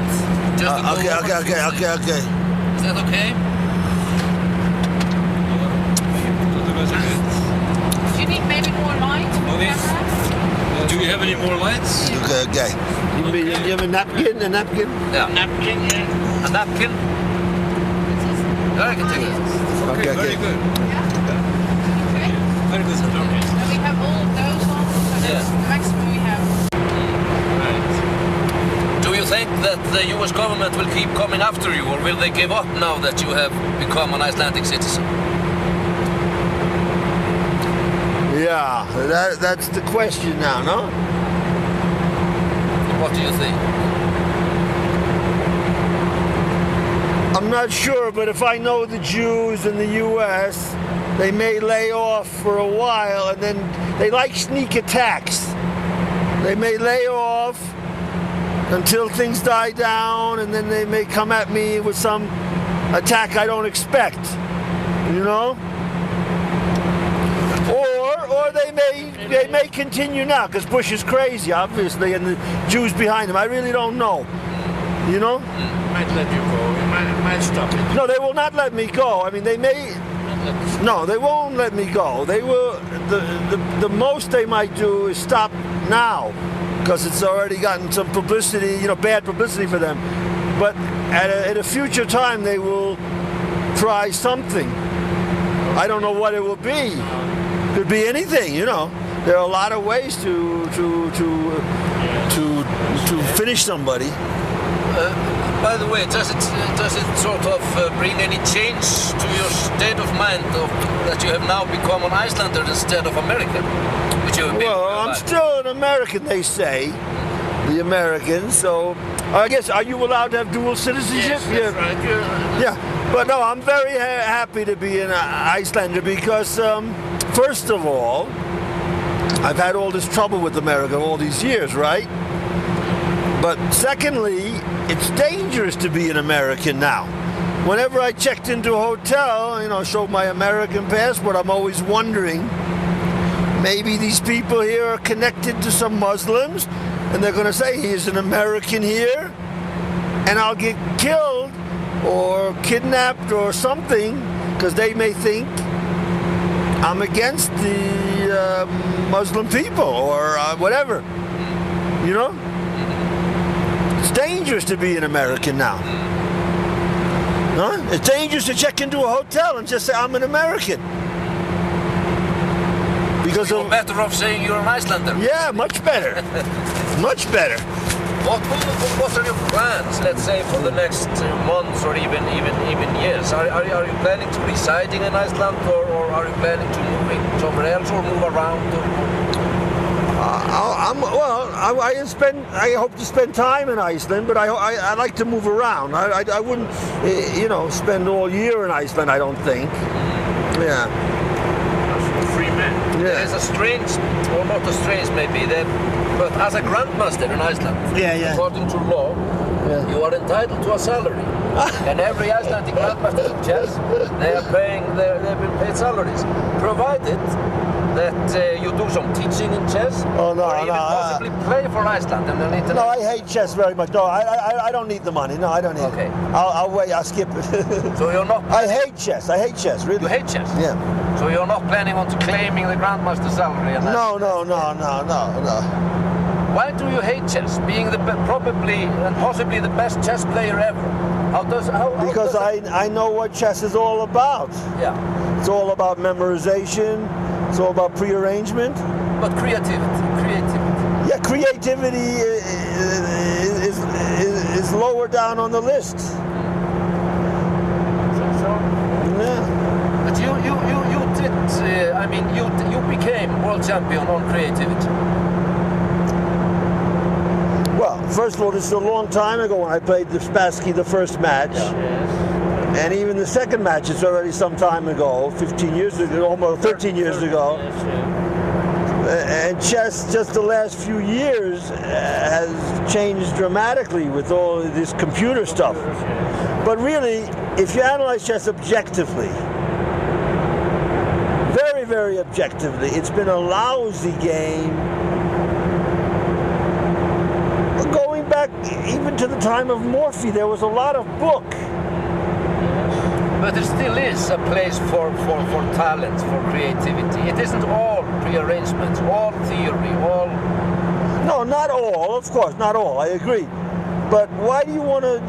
Just to Okay. Is that okay? Do you need maybe more light? Do we have any more lights? Okay. You have a napkin? A napkin? Yeah. Napkin, yeah. A napkin? I can take it. Okay. Very good. Okay. Very good. And we have all of those on, so that's the maximum we have. Right. Do you think that the US government will keep coming after you, or will they give up now that you have become an Icelandic citizen? Yeah, that's the question now, no? What do you think? I'm not sure, but if I know the Jews in the U.S., they may lay off for a while, and then they like sneak attacks. They may lay off until things die down, and then they may come at me with some attack I don't expect, you know? Or they may continue now, because Bush is crazy, obviously, and the Jews behind him. I really don't know, you know? Might let you go. Might stop it. No, they will not let me go. I mean, they may. No, they won't let me go. They will. The most they might do is stop now, because it's already gotten some publicity, you know, bad publicity for them. But at a future time, they will try something. I don't know what it will be. Could be anything, you know. There are a lot of ways to finish somebody. By the way, does it sort of bring any change to your state of mind that you have now become an Icelander instead of American? Which you have been Well, I'm still an American, they say, the Americans. So I guess, are you allowed to have dual citizenship? Yes, that's right. Yeah, but no, I'm very happy to be an Icelander because, first of all, I've had all this trouble with America all these years, right? But secondly, it's dangerous to be an American now. Whenever I checked into a hotel, you know, showed my American passport, I'm always wondering, maybe these people here are connected to some Muslims, and they're going to say he's an American here, and I'll get killed or kidnapped or something, because they may think I'm against the Muslim people or whatever, you know? It's dangerous to be an American now. Huh? It's dangerous to check into a hotel and just say, I'm an American. Because you're better off saying you're an Icelander. Yeah, much better. Much better. What are your plans, let's say, for the next months or even years? Are you planning to residing in Iceland, or are you planning to moving somewhere else or move around? I hope to spend time in Iceland, but I like to move around. I wouldn't, you know, spend all year in Iceland, I don't think. Yeah. Free man. There is a strange, or not a strange maybe, but as a grandmaster in Iceland, according to law, you are entitled to a salary. And every Icelandic grandmaster in chess, they've been paid salaries, provided that you do some teaching in chess, or even possibly play for Iceland and then No, I hate chess very much. No, I don't need the money. No, I don't need it. I'll wait. I'll skip it. So you're not. I hate chess. Really. You hate chess? Yeah. So you're not planning on claiming the grandmaster salary? And No. Why do you hate chess? Being probably and possibly the best chess player ever. Because I know what chess is all about. Yeah. It's all about memorization. It's all about prearrangement. But creativity. Yeah, creativity is lower down on the list. Yeah. But you did. You became world champion on creativity. Well, first of all, this is a long time ago when I played the Spassky the first match. And even the second match, it's already some time ago, 15 years ago, almost 13 years ago. And chess, just the last few years, has changed dramatically with all this computer stuff. But really, if you analyze chess objectively, very, very objectively, it's been a lousy game. Going back even to the time of Morphy, there was a lot of book. But there still is a place for talent, for creativity. It isn't all prearrangements, all theory, all... No, not all, of course, not all, I agree. But why do you want to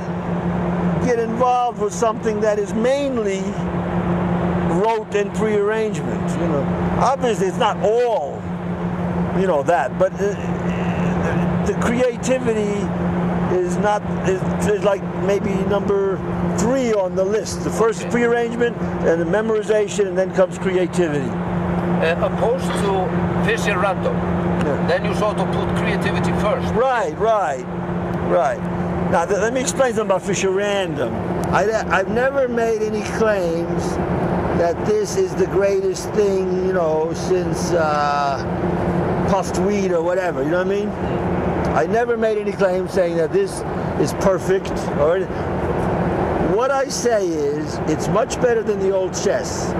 get involved with something that is mainly rote and prearrangement? You know, obviously it's not all, that, but the creativity is like maybe number 3 on the list. The first is prearrangement, and the memorization, and then comes creativity. Opposed to Fischer random, then you sort of put creativity first. Right. Now let me explain something about Fischer random. I've never made any claims that this is the greatest thing, since puffed wheat or whatever. You know what I mean? I never made any claim saying that this is perfect. What I say is it's much better than the old chess.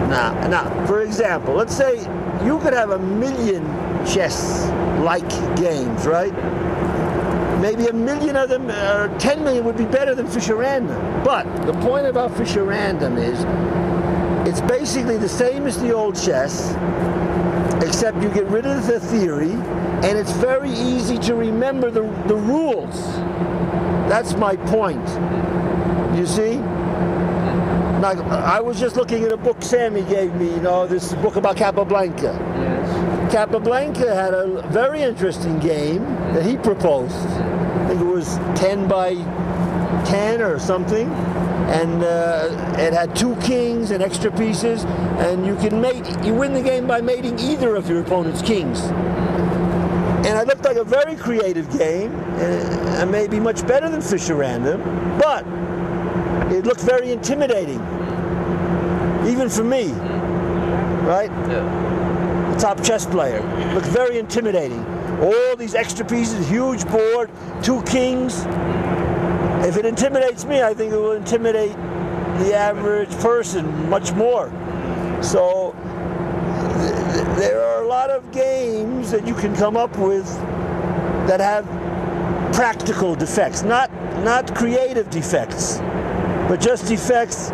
Now, for example, let's say you could have 1 million chess-like games, right? Maybe 1 million of them, or 10 million would be better than Fischer random. But the point about Fischer random is it's basically the same as the old chess, except you get rid of the theory, and it's very easy to remember the rules. That's my point. You see? Now, I was just looking at a book Sammy gave me, this book about Capablanca. Yes. Capablanca had a very interesting game that he proposed. I think it was 10 by 10 or something. And it had 2 kings and extra pieces, and you win the game by mating either of your opponent's kings. And it looked like a very creative game, and maybe much better than Fischer random, but it looked very intimidating, even for me, right? Yeah. The top chess player. It looked very intimidating. All these extra pieces, huge board, 2 kings. If it intimidates me, I think it will intimidate the average person much more. So there are a lot of games that you can come up with that have practical defects, not creative defects, but just defects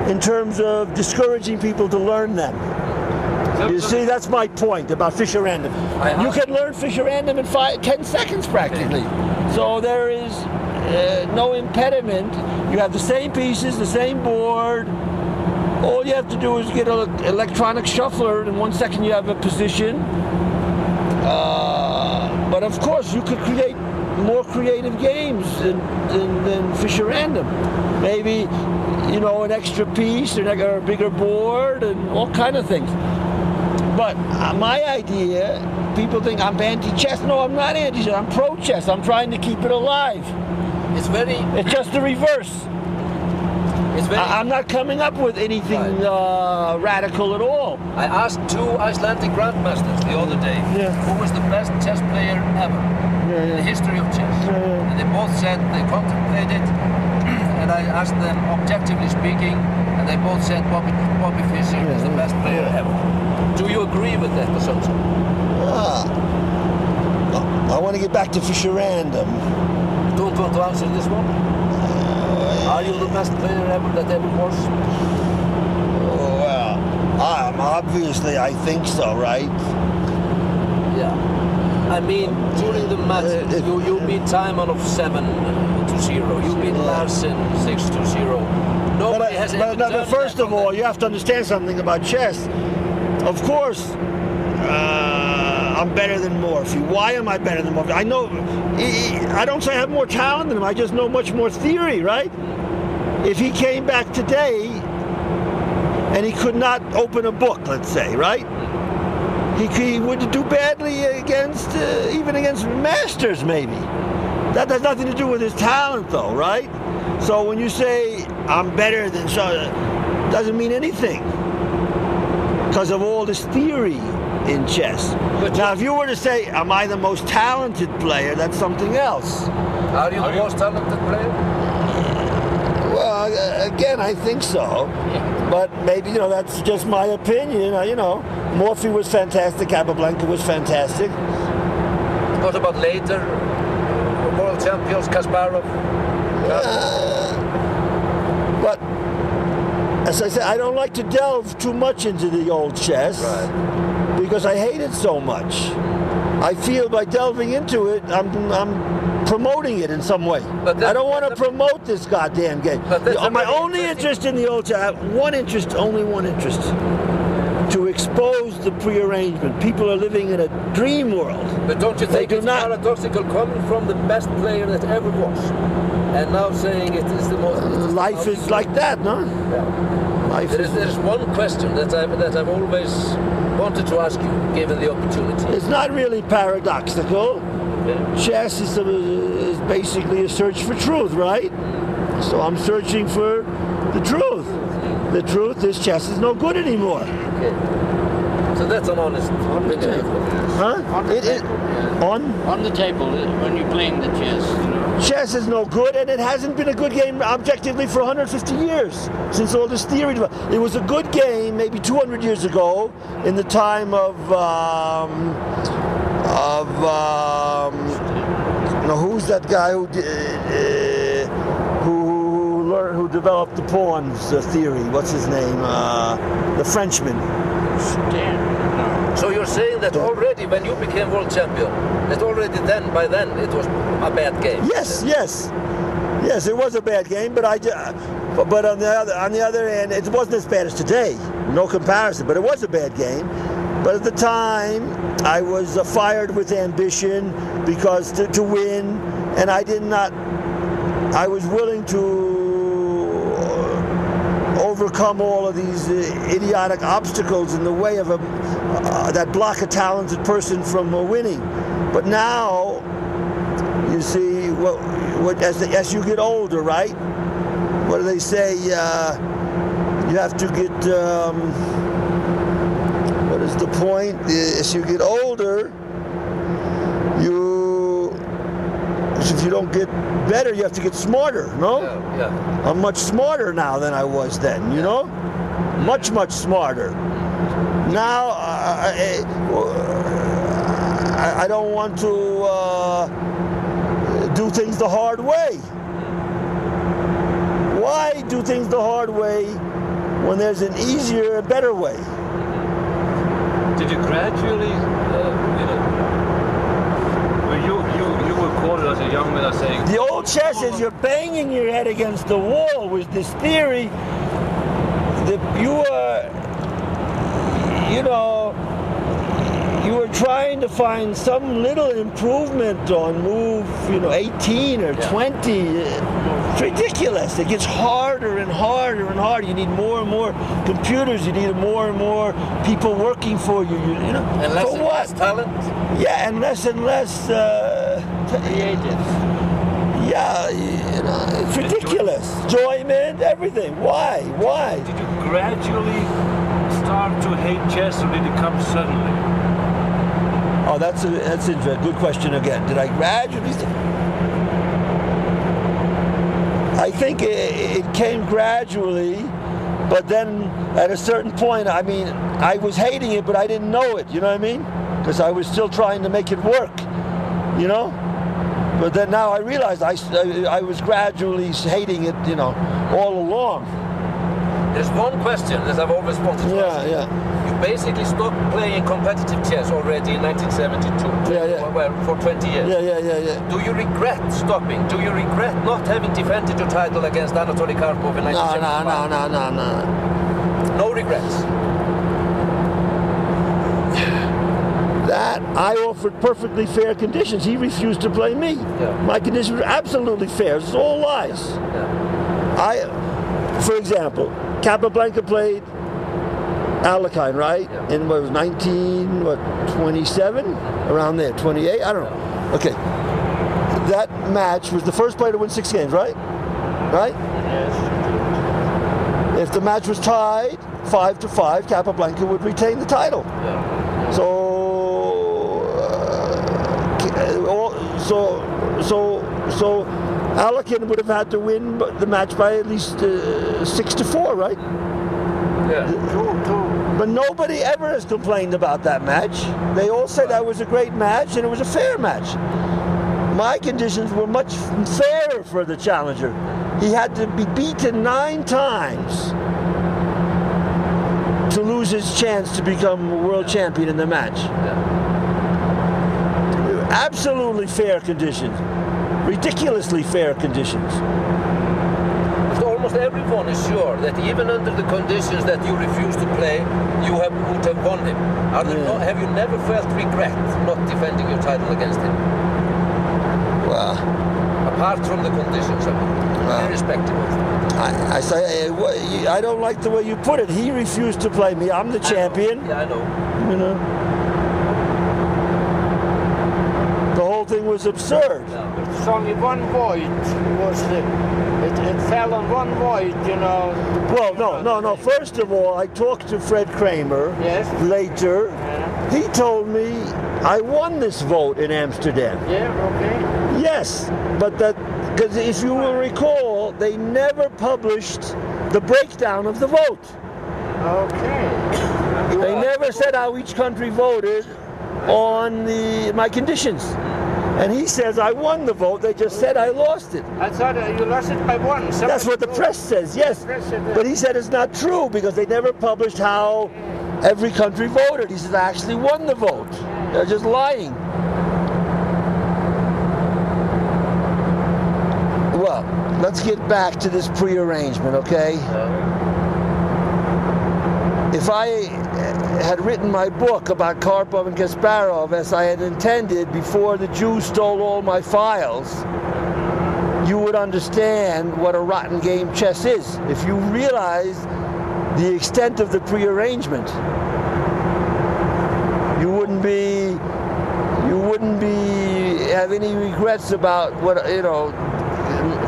in terms of discouraging people to learn them. You see, that's my point about Fischer random. You can learn Fischer random in 10 seconds practically. So there is no impediment. You have the same pieces, the same board. All you have to do is get an electronic shuffler, and in 1 second you have a position. But of course, you could create more creative games than Fischer random. Maybe, an extra piece or a bigger board and all kind of things. But my idea, people think I'm anti-chess. No, I'm not anti-chess. I'm pro-chess. I'm trying to keep it alive. It's just the reverse. It's very I'm not coming up with anything radical at all. I asked 2 Icelandic grandmasters the other day who was the best chess player ever in the history of chess. And they both said they contemplated, and I asked them objectively speaking, and they both said Bobby Fischer is the best player ever. Do you agree with that assumption? I want to get back to Fischer random. Don't want to answer this one? Are you the best player ever that ever was? Well, obviously I think so, right? Yeah. I mean, during the match, you beat Timon of 7-0. You beat Larsen 6-0. Nobody has ever done but first that of all, you have to understand something about chess. Of course, I'm better than Morphy. Why am I better than Morphy? I know, I don't say I have more talent than him, I just know much more theory, right? If he came back today and he could not open a book, let's say, right? He would do badly against, even against masters, maybe. That has nothing to do with his talent, though, right? So when you say, I'm better than so, doesn't mean anything. Because of all this theory in chess. But now, if you were to say, am I the most talented player, that's something else. Are you the most talented player? Well, again, I think so. But maybe, that's just my opinion. Morphy was fantastic, Capablanca was fantastic. What about later? World champions, Kasparov? But, as I said, I don't like to delve too much into the old chess. Right. Because I hate it so much. I feel by delving into it, I'm promoting it in some way. I don't want to promote this goddamn game. My only interest in the old chess, I have only one interest. To expose the prearrangement. People are living in a dream world. But don't you think it's paradoxical coming from the best player that ever was, and now saying it is the most... Life is like that, no? Yeah. There's one question that I've always wanted to ask you, given the opportunity. It's not really paradoxical. Chess is basically a search for truth, right? So I'm searching for the truth. The truth is chess is no good anymore. Okay. So that's an honest opinion. Huh? On the table when you're playing the chess. Chess is no good, and it hasn't been a good game objectively for 150 years since all this theory developed. It was a good game maybe 200 years ago in the time of who's that guy who developed the pawns theory? What's his name? The Frenchman. So you're saying that already when you became world champion, that already by then it was a bad game? Yes, it was a bad game, but on the other hand, it wasn't as bad as today. No comparison, but it was a bad game. But at the time, I was fired with ambition because to win, and I was willing to overcome all of these idiotic obstacles in the way of that block a talented person from winning. But now, you see, as you get older, right? What do they say? You have to get. What is the point? As you get older, if you don't get better, you have to get smarter, no? Yeah. I'm much smarter now than I was then, Much, much smarter. Now, I don't want to do things the hard way. Why do things the hard way when there's an easier, better way? Did you gradually, you were quoted as a young man as saying... The old chess is you're banging your head against the wall with this theory that you were trying to find some little improvement on move, 18 or 20. It's ridiculous. It gets harder and harder and harder. You need more and more computers. You need more and more people working for you. And less and less talent. Yeah, and less creative. Yeah, you know, it's ridiculous. Enjoyment, everything. Why? Why? Did you gradually start to hate chess, or did it come suddenly? Oh, that's a good question again. Did I gradually? I think it came gradually, but then at a certain point, I mean, I was hating it, but I didn't know it. You know what I mean? Because I was still trying to make it work. You know? But then now I realized I was gradually hating it, you know, all along. There's one question that I've always wanted to ask. Yeah. You basically stopped playing competitive chess already in 1972. Yeah. Well, for 20 years. Yeah. Do you regret stopping? Do you regret not having defended your title against Anatoly Karpov in 1975? No. No regrets? That I offered perfectly fair conditions. He refused to play me. Yeah. My conditions were absolutely fair. It's all lies. Yeah. For example, Capablanca played Alekhine, right? Yeah. In what was 27? Around there, 28? I don't know. Okay. That match was the first player to win 6 games, right? Right? Yes. If the match was tied 5-5, Capablanca would retain the title. Yeah. So Alekhine would have had to win the match by at least 6-4, right? Yeah. But nobody ever has complained about that match. They all said that was a great match and it was a fair match. My conditions were much fairer for the challenger. He had to be beaten 9 times to lose his chance to become world champion in the match. Absolutely fair conditions. Ridiculously fair conditions. Almost everyone is sure that even under the conditions that you refuse to play, you would have won him. Have you never felt regret not defending your title against him? Well, apart from the conditions, I mean, irrespective of them. I say, I don't like the way you put it. He refused to play me. I'm the champion. Yeah, I know. You know. The whole thing was absurd. It's only one void. It fell on one void, you know. Well, no. First of all, I talked to Fred Kramer later. Yeah. He told me I won this vote in Amsterdam. Yeah, okay. Yes, but because if you will recall, they never published the breakdown of the vote. Okay. They never said how each country voted on my conditions. And he says, I won the vote. They just said I lost it. I thought you lost it by 1. That's what the press says, yes. But he said it's not true because they never published how every country voted. He says, I actually won the vote. They're just lying. Well, let's get back to this prearrangement, okay? If I had written my book about Karpov and Kasparov as I had intended before the Jews stole all my files, you would understand what a rotten game chess is. If you realize the extent of the prearrangement, you wouldn't have any regrets about what, you know,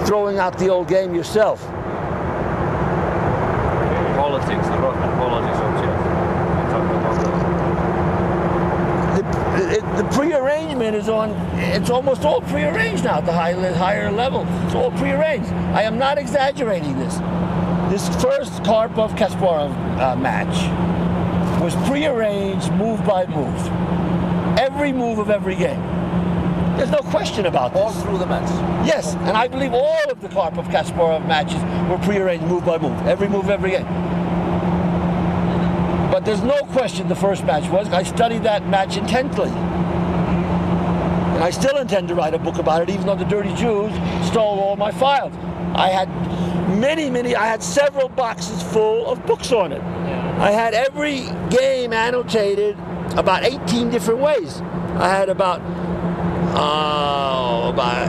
throwing out the old game yourself. Politics, the rotten politics of chess. The prearrangement is on, it's almost all prearranged now at the higher level. It's all prearranged. I am not exaggerating this. This first Karpov-Kasparov match was prearranged move by move. Every move of every game. There's no question about this. All through the match? Yes, and I believe all of the Karpov-Kasparov matches were prearranged move by move. Every move, every game. But there's no question the first match was. I studied that match intently. And I still intend to write a book about it, even though the dirty Jews stole all my files. I had I had several boxes full of books on it. I had every game annotated about 18 different ways. I had about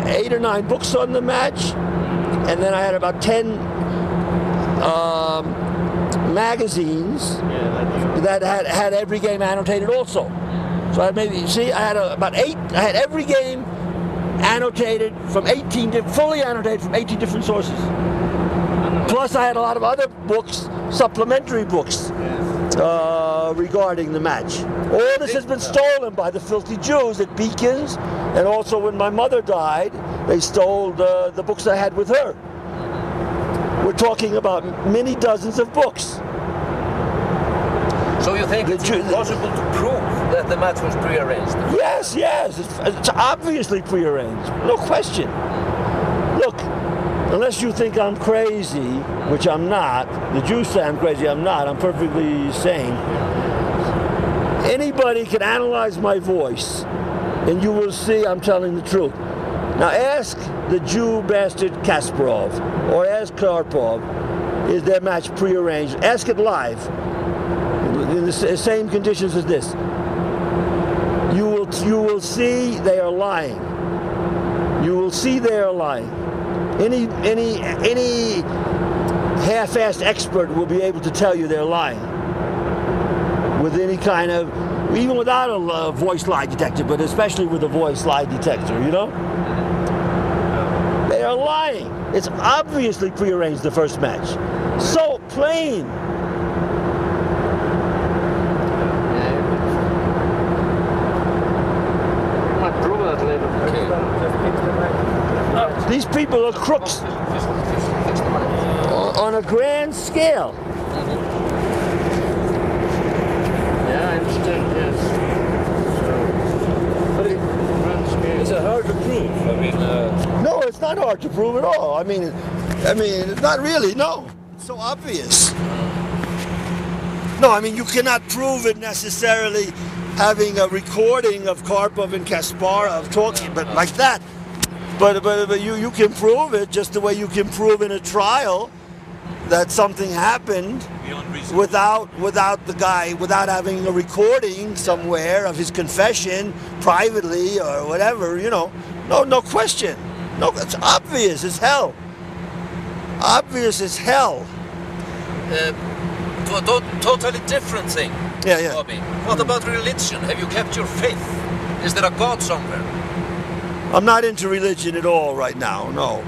8 or 9 books on the match, and then I had about 10 magazines that had every game annotated also. So I had maybe, I had about 8, I had every game annotated from 18, fully annotated from 18 different sources. Plus I had a lot of other books, supplementary books, regarding the match. All this has been stolen by the filthy Jews at Beacons, and also when my mother died, they stole the books I had with her. We're talking about many dozens of books. So you think it's possible to prove that the match was prearranged? Yes, yes. It's obviously prearranged. No question. Look, unless you think I'm crazy, which I'm not, the Jews say I'm crazy, I'm not, I'm perfectly sane. Anybody can analyze my voice, and you will see I'm telling the truth. Now ask the Jew bastard Kasparov, or ask Karpov, is their match prearranged? Ask it live. In the same conditions as this. You will see they are lying. You will see they are lying. Any half-assed expert will be able to tell you they're lying. With any kind of, even without a voice lie detector, but especially with a voice lie detector, you know? They are lying. It's obviously prearranged, the first match. So plain. These people are crooks on a grand scale. Yeah, I understand, yes. But is it hard to prove? I mean, no, it's not hard to prove at all. I mean, it's not really. No, it's so obvious. No, I mean, you cannot prove it necessarily having a recording of Karpov and Kasparov talking, but like that. But you can prove it just the way you can prove in a trial that something happened without the guy, without having a recording somewhere of his confession privately or whatever, you know. No question. No, it's obvious as hell. Obvious as hell. To a totally different thing, yeah. Bobby. What about religion? Have you kept your faith? Is there a God somewhere? I'm not into religion at all right now, no.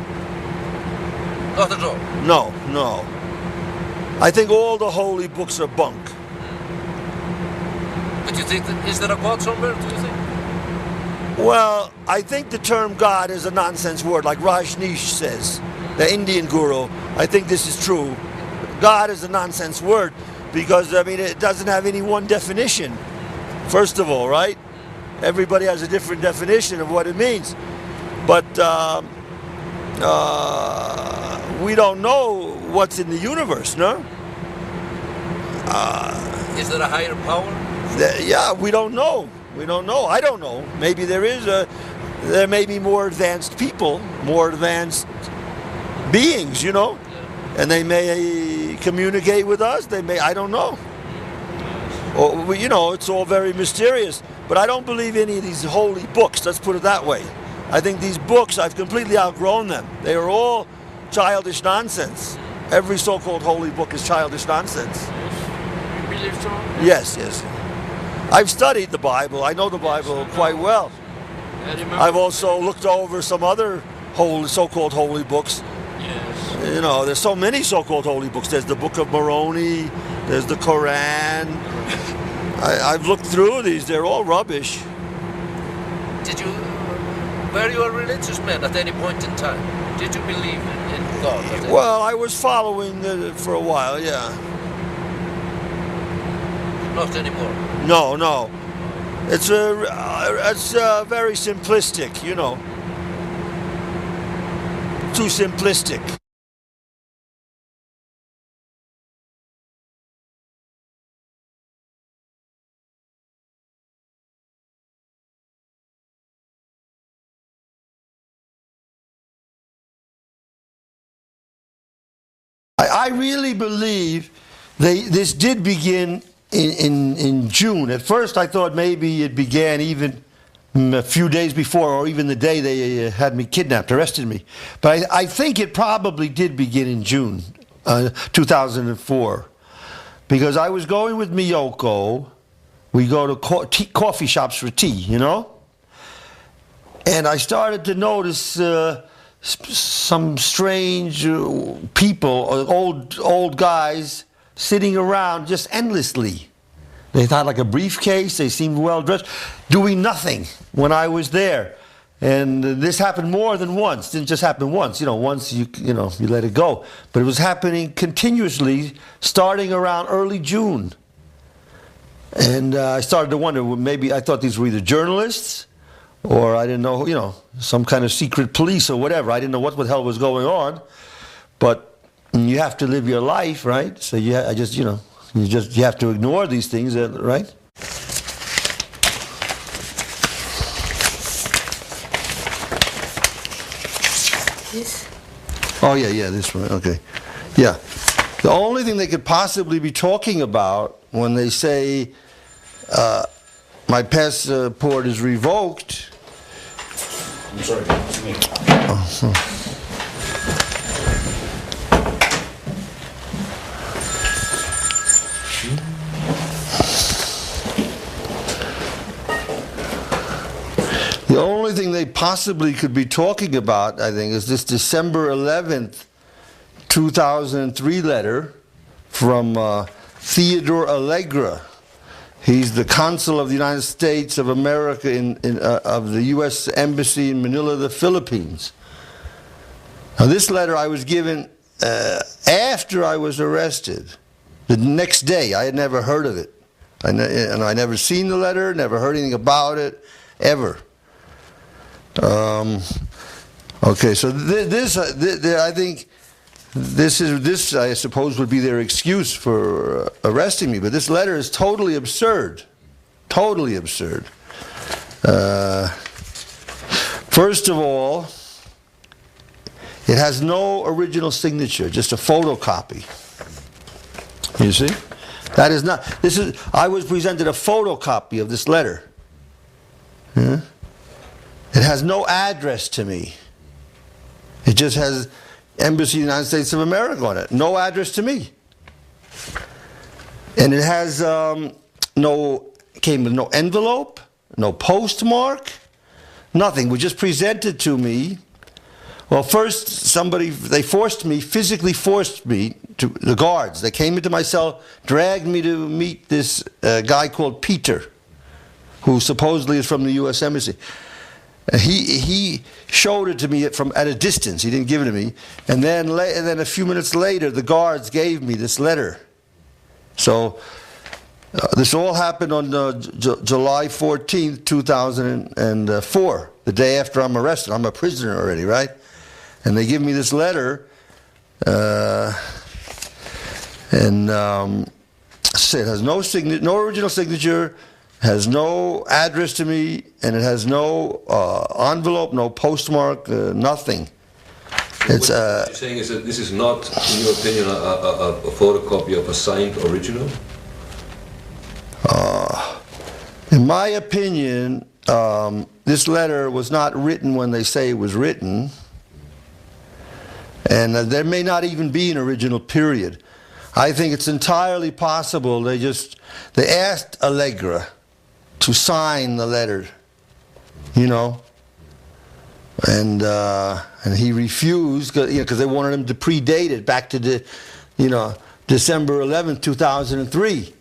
Not at all? No. I think all the holy books are bunk. But you think, is there a God somewhere, do you think? Well, I think the term God is a nonsense word, like Rajneesh says, the Indian guru. I think this is true. God is a nonsense word because, I mean, it doesn't have any one definition, first of all, right? Everybody has a different definition of what it means. But we don't know what's in the universe, no? Is there a higher power? Yeah, we don't know. We don't know. I don't know. Maybe there may be more advanced people, more advanced beings, you know? And they may communicate with us. They may, I don't know. Or, you know, it's all very mysterious. But I don't believe any of these holy books, let's put it that way. I think these books, I've completely outgrown them. They are all childish nonsense. Every so-called holy book is childish nonsense. You believe so? Yes. I've studied the Bible. I know the Bible quite well. I've also looked over some other so-called holy books. Yes. You know, there's so many so-called holy books. There's the Book of Moroni, there's the Koran. I've looked through these. They're all rubbish. Were you a religious man at any point in time? Did you believe in God? Well, I was following it for a while, yeah. Not anymore? No. It's very simplistic, you know. Too simplistic. I really believe this did begin in June. At first I thought maybe it began even a few days before, or even the day they had me kidnapped, arrested me. But I think it probably did begin in June 2004. Because I was going with Miyoko. We go to coffee shops for tea, you know? And I started to notice some strange people, old guys, sitting around just endlessly. They had like a briefcase, they seemed well dressed, doing nothing when I was there. And this happened more than once. Didn't just happen once. Once you let it go. But it was happening continuously, starting around early June. And I started to wonder, well, maybe I thought these were either journalists, or I didn't know, some kind of secret police or whatever. I didn't know what the hell was going on. But you have to live your life, right? So you have to ignore these things, right? This? Oh, yeah, this one, okay. Yeah. The only thing they could possibly be talking about when they say my passport is revoked. I'm sorry. The only thing they possibly could be talking about, I think, is this December 11th, 2003 letter from Theodore Allegra. He's the consul of the United States of America of the U.S. Embassy in Manila, the Philippines. Now, this letter I was given after I was arrested. The next day, I had never heard of it. And I never seen the letter, never heard anything about it, ever. Okay, so I think this I suppose would be their excuse for arresting me, but this letter is totally absurd. Totally absurd. First of all, it has no original signature, just a photocopy. You see? That is not, I was presented a photocopy of this letter. Yeah? It has no address to me. It just has Embassy of the United States of America on it. No address to me. And it has came with no envelope, no postmark, nothing. It was just presented to me. Well, first they physically forced me to, the guards. They came into my cell, dragged me to meet this guy called Peter, who supposedly is from the U.S. Embassy. He showed it to me at a distance. He didn't give it to me. And then a few minutes later, the guards gave me this letter. So this all happened on July 14th, 2004, the day after I'm arrested. I'm a prisoner already, right? And they give me this letter, it has no original signature, has no address to me, and it has no envelope, no postmark, nothing. It's what you're saying is that this is not, in your opinion, a photocopy of a signed original? In my opinion, this letter was not written when they say it was written, and there may not even be an original period. I think it's entirely possible they asked Allegra to sign the letter, and he refused because they wanted him to predate it back to December 11th, 2003.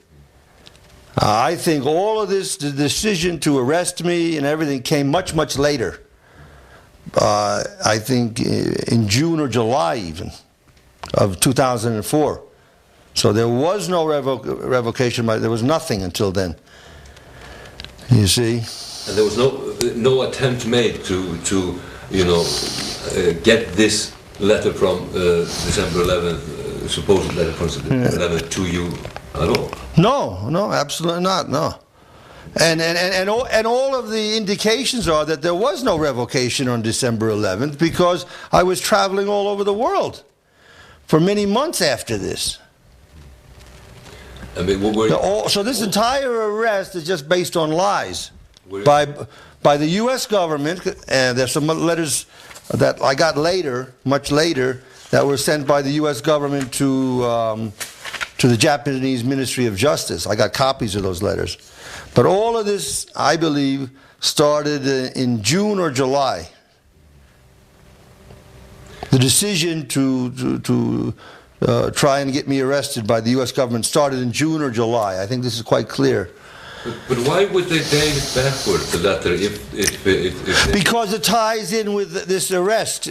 I think all of this, the decision to arrest me and everything, came much, much later. I think in June or July even of 2004. So there was no revocation, there was nothing until then. You see? And there was no attempt made to get this letter from December 11th, supposed letter from December 11th to you at all? No, absolutely not, no. And all of the indications are that there was no revocation on December 11th because I was traveling all over the world for many months after this. I mean, so this entire arrest is just based on lies by the U.S. government, and there's some letters that I got later, much later, that were sent by the U.S. government to to the Japanese Ministry of Justice. I got copies of those letters. But all of this, I believe, started in June or July. The decision to try and get me arrested by the U.S. government started in June or July. I think this is quite clear. But why would they date it backwards, the letter, if because it ties in with this arrest.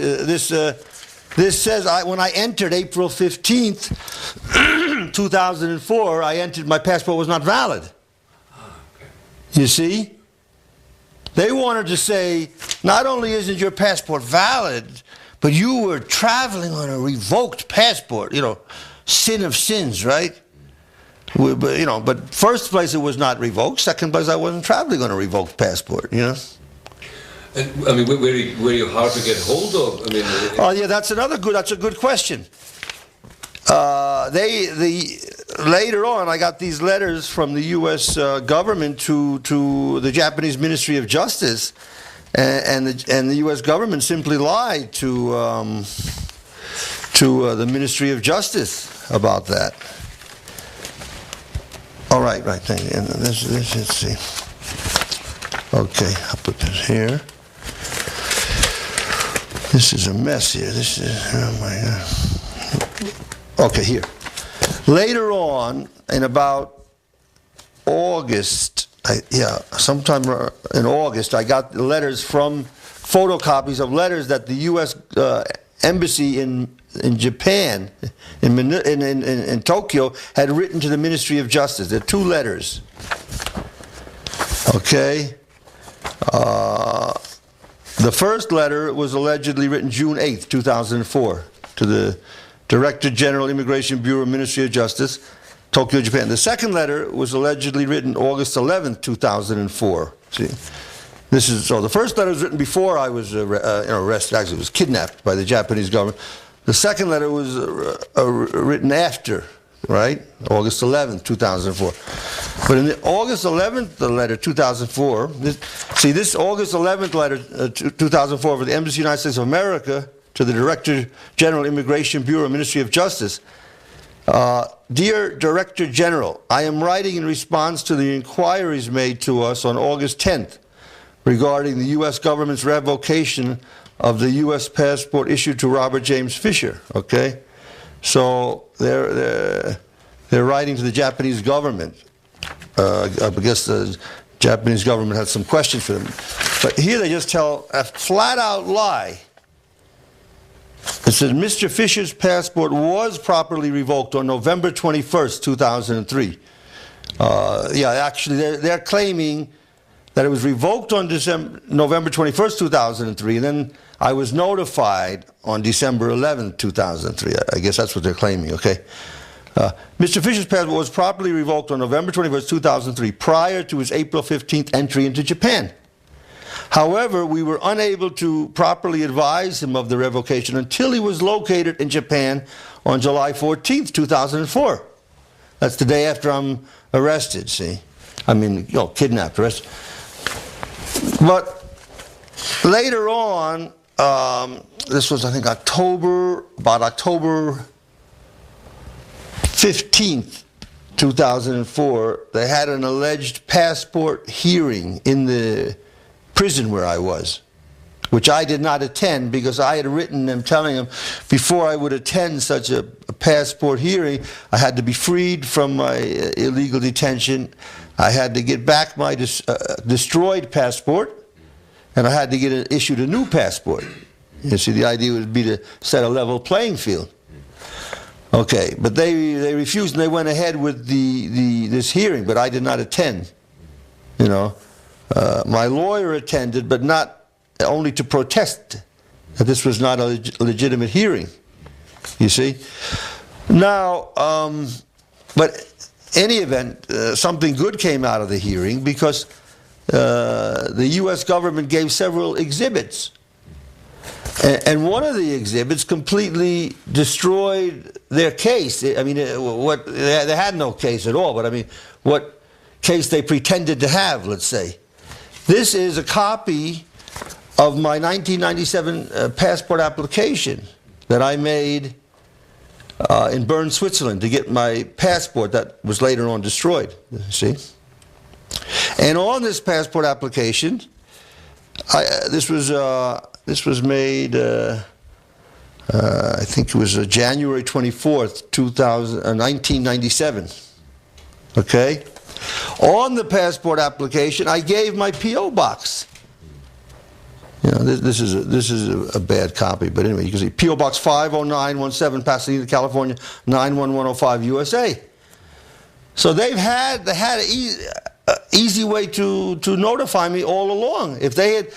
This says, when I entered April 15th, 2004, I entered, my passport was not valid. You see? They wanted to say, not only isn't your passport valid, but you were traveling on a revoked passport, sin of sins, right? But first place it was not revoked. Second place I wasn't traveling on a revoked passport, And, I mean, were you hard to get hold of? I mean, oh yeah, that's a good question. Later on, I got these letters from the U.S. government to the Japanese Ministry of Justice, and the U.S. government simply lied to the Ministry of Justice about that. All right, thank you. And this, let's see. Okay, I'll put this here. This is a mess here. This is, oh my God. Okay, here. Later on, in about August, sometime in August, I got letters from photocopies of letters that the U.S. Embassy in Japan, in Tokyo, had written to the Ministry of Justice. There are 2 letters. Okay. The first letter was allegedly written June 8th, 2004, to the Director General, Immigration Bureau, Ministry of Justice, Tokyo, Japan. The second letter was allegedly written August 11th, 2004. See, so the first letter was written before I was arrested. Actually, it was kidnapped by the Japanese government. The second letter was written after, right? August 11th, 2004. But in the August 11th letter, 2004, this August 11th letter, 2004, for the Embassy of the United States of America to the Director General, Immigration Bureau, Ministry of Justice. Dear Director General, I am writing in response to the inquiries made to us on August 10th regarding the U.S. government's revocation of the U.S. passport issued to Robert James Fischer. Okay, so they're writing to the Japanese government. I guess the Japanese government had some questions for them, but here they just tell a flat-out lie. It says Mr. Fischer's passport was properly revoked on November 21st, 2003. Actually, they're claiming that it was revoked on November 21st, 2003, and then I was notified on December 11th, 2003. I guess that's what they're claiming, okay? Mr. Fischer's passport was properly revoked on November 21st, 2003, prior to his April 15th entry into Japan. However, we were unable to properly advise him of the revocation until he was located in Japan on July 14th, 2004. That's the day after I'm arrested, see? I mean, kidnapped, arrested. But later on, this was, I think, October 15th, 2004, they had an alleged passport hearing in the prison where I was, which I did not attend because I had written them telling them before I would attend such a passport hearing, I had to be freed from my illegal detention. I had to get back my destroyed passport, and I had to get issued a new passport. You see, the idea would be to set a level playing field. Okay, but they refused, and they went ahead with this hearing, but I did not attend. My lawyer attended, but not only to protest that this was not a legitimate hearing. You see? Now, but any event, something good came out of the hearing because the U.S. government gave several exhibits. And one of the exhibits completely destroyed their case. I mean, they had no case at all, but I mean, what case they pretended to have, let's say. This is a copy of my 1997 passport application that I made in Bern, Switzerland, to get my passport that was later on destroyed. See, and on this passport application, this was made. I think it was January 24th, 1997. Okay, on the application, I gave my PO box. You know, this is a bad copy, but anyway, you can see PO Box 50917, Pasadena, California 91105, USA. So they had an easy way to notify me all along. If they had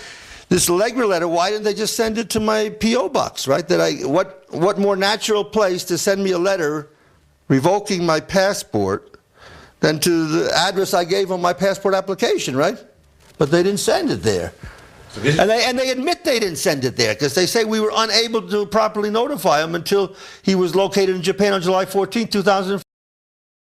this Allegra letter, why didn't they just send it to my PO box, right? What more natural place to send me a letter revoking my passport than to the address I gave on my passport application, right? But they didn't send it there. And they admit they didn't send it there because they say we were unable to properly notify him until he was located in Japan on July 14, 2005.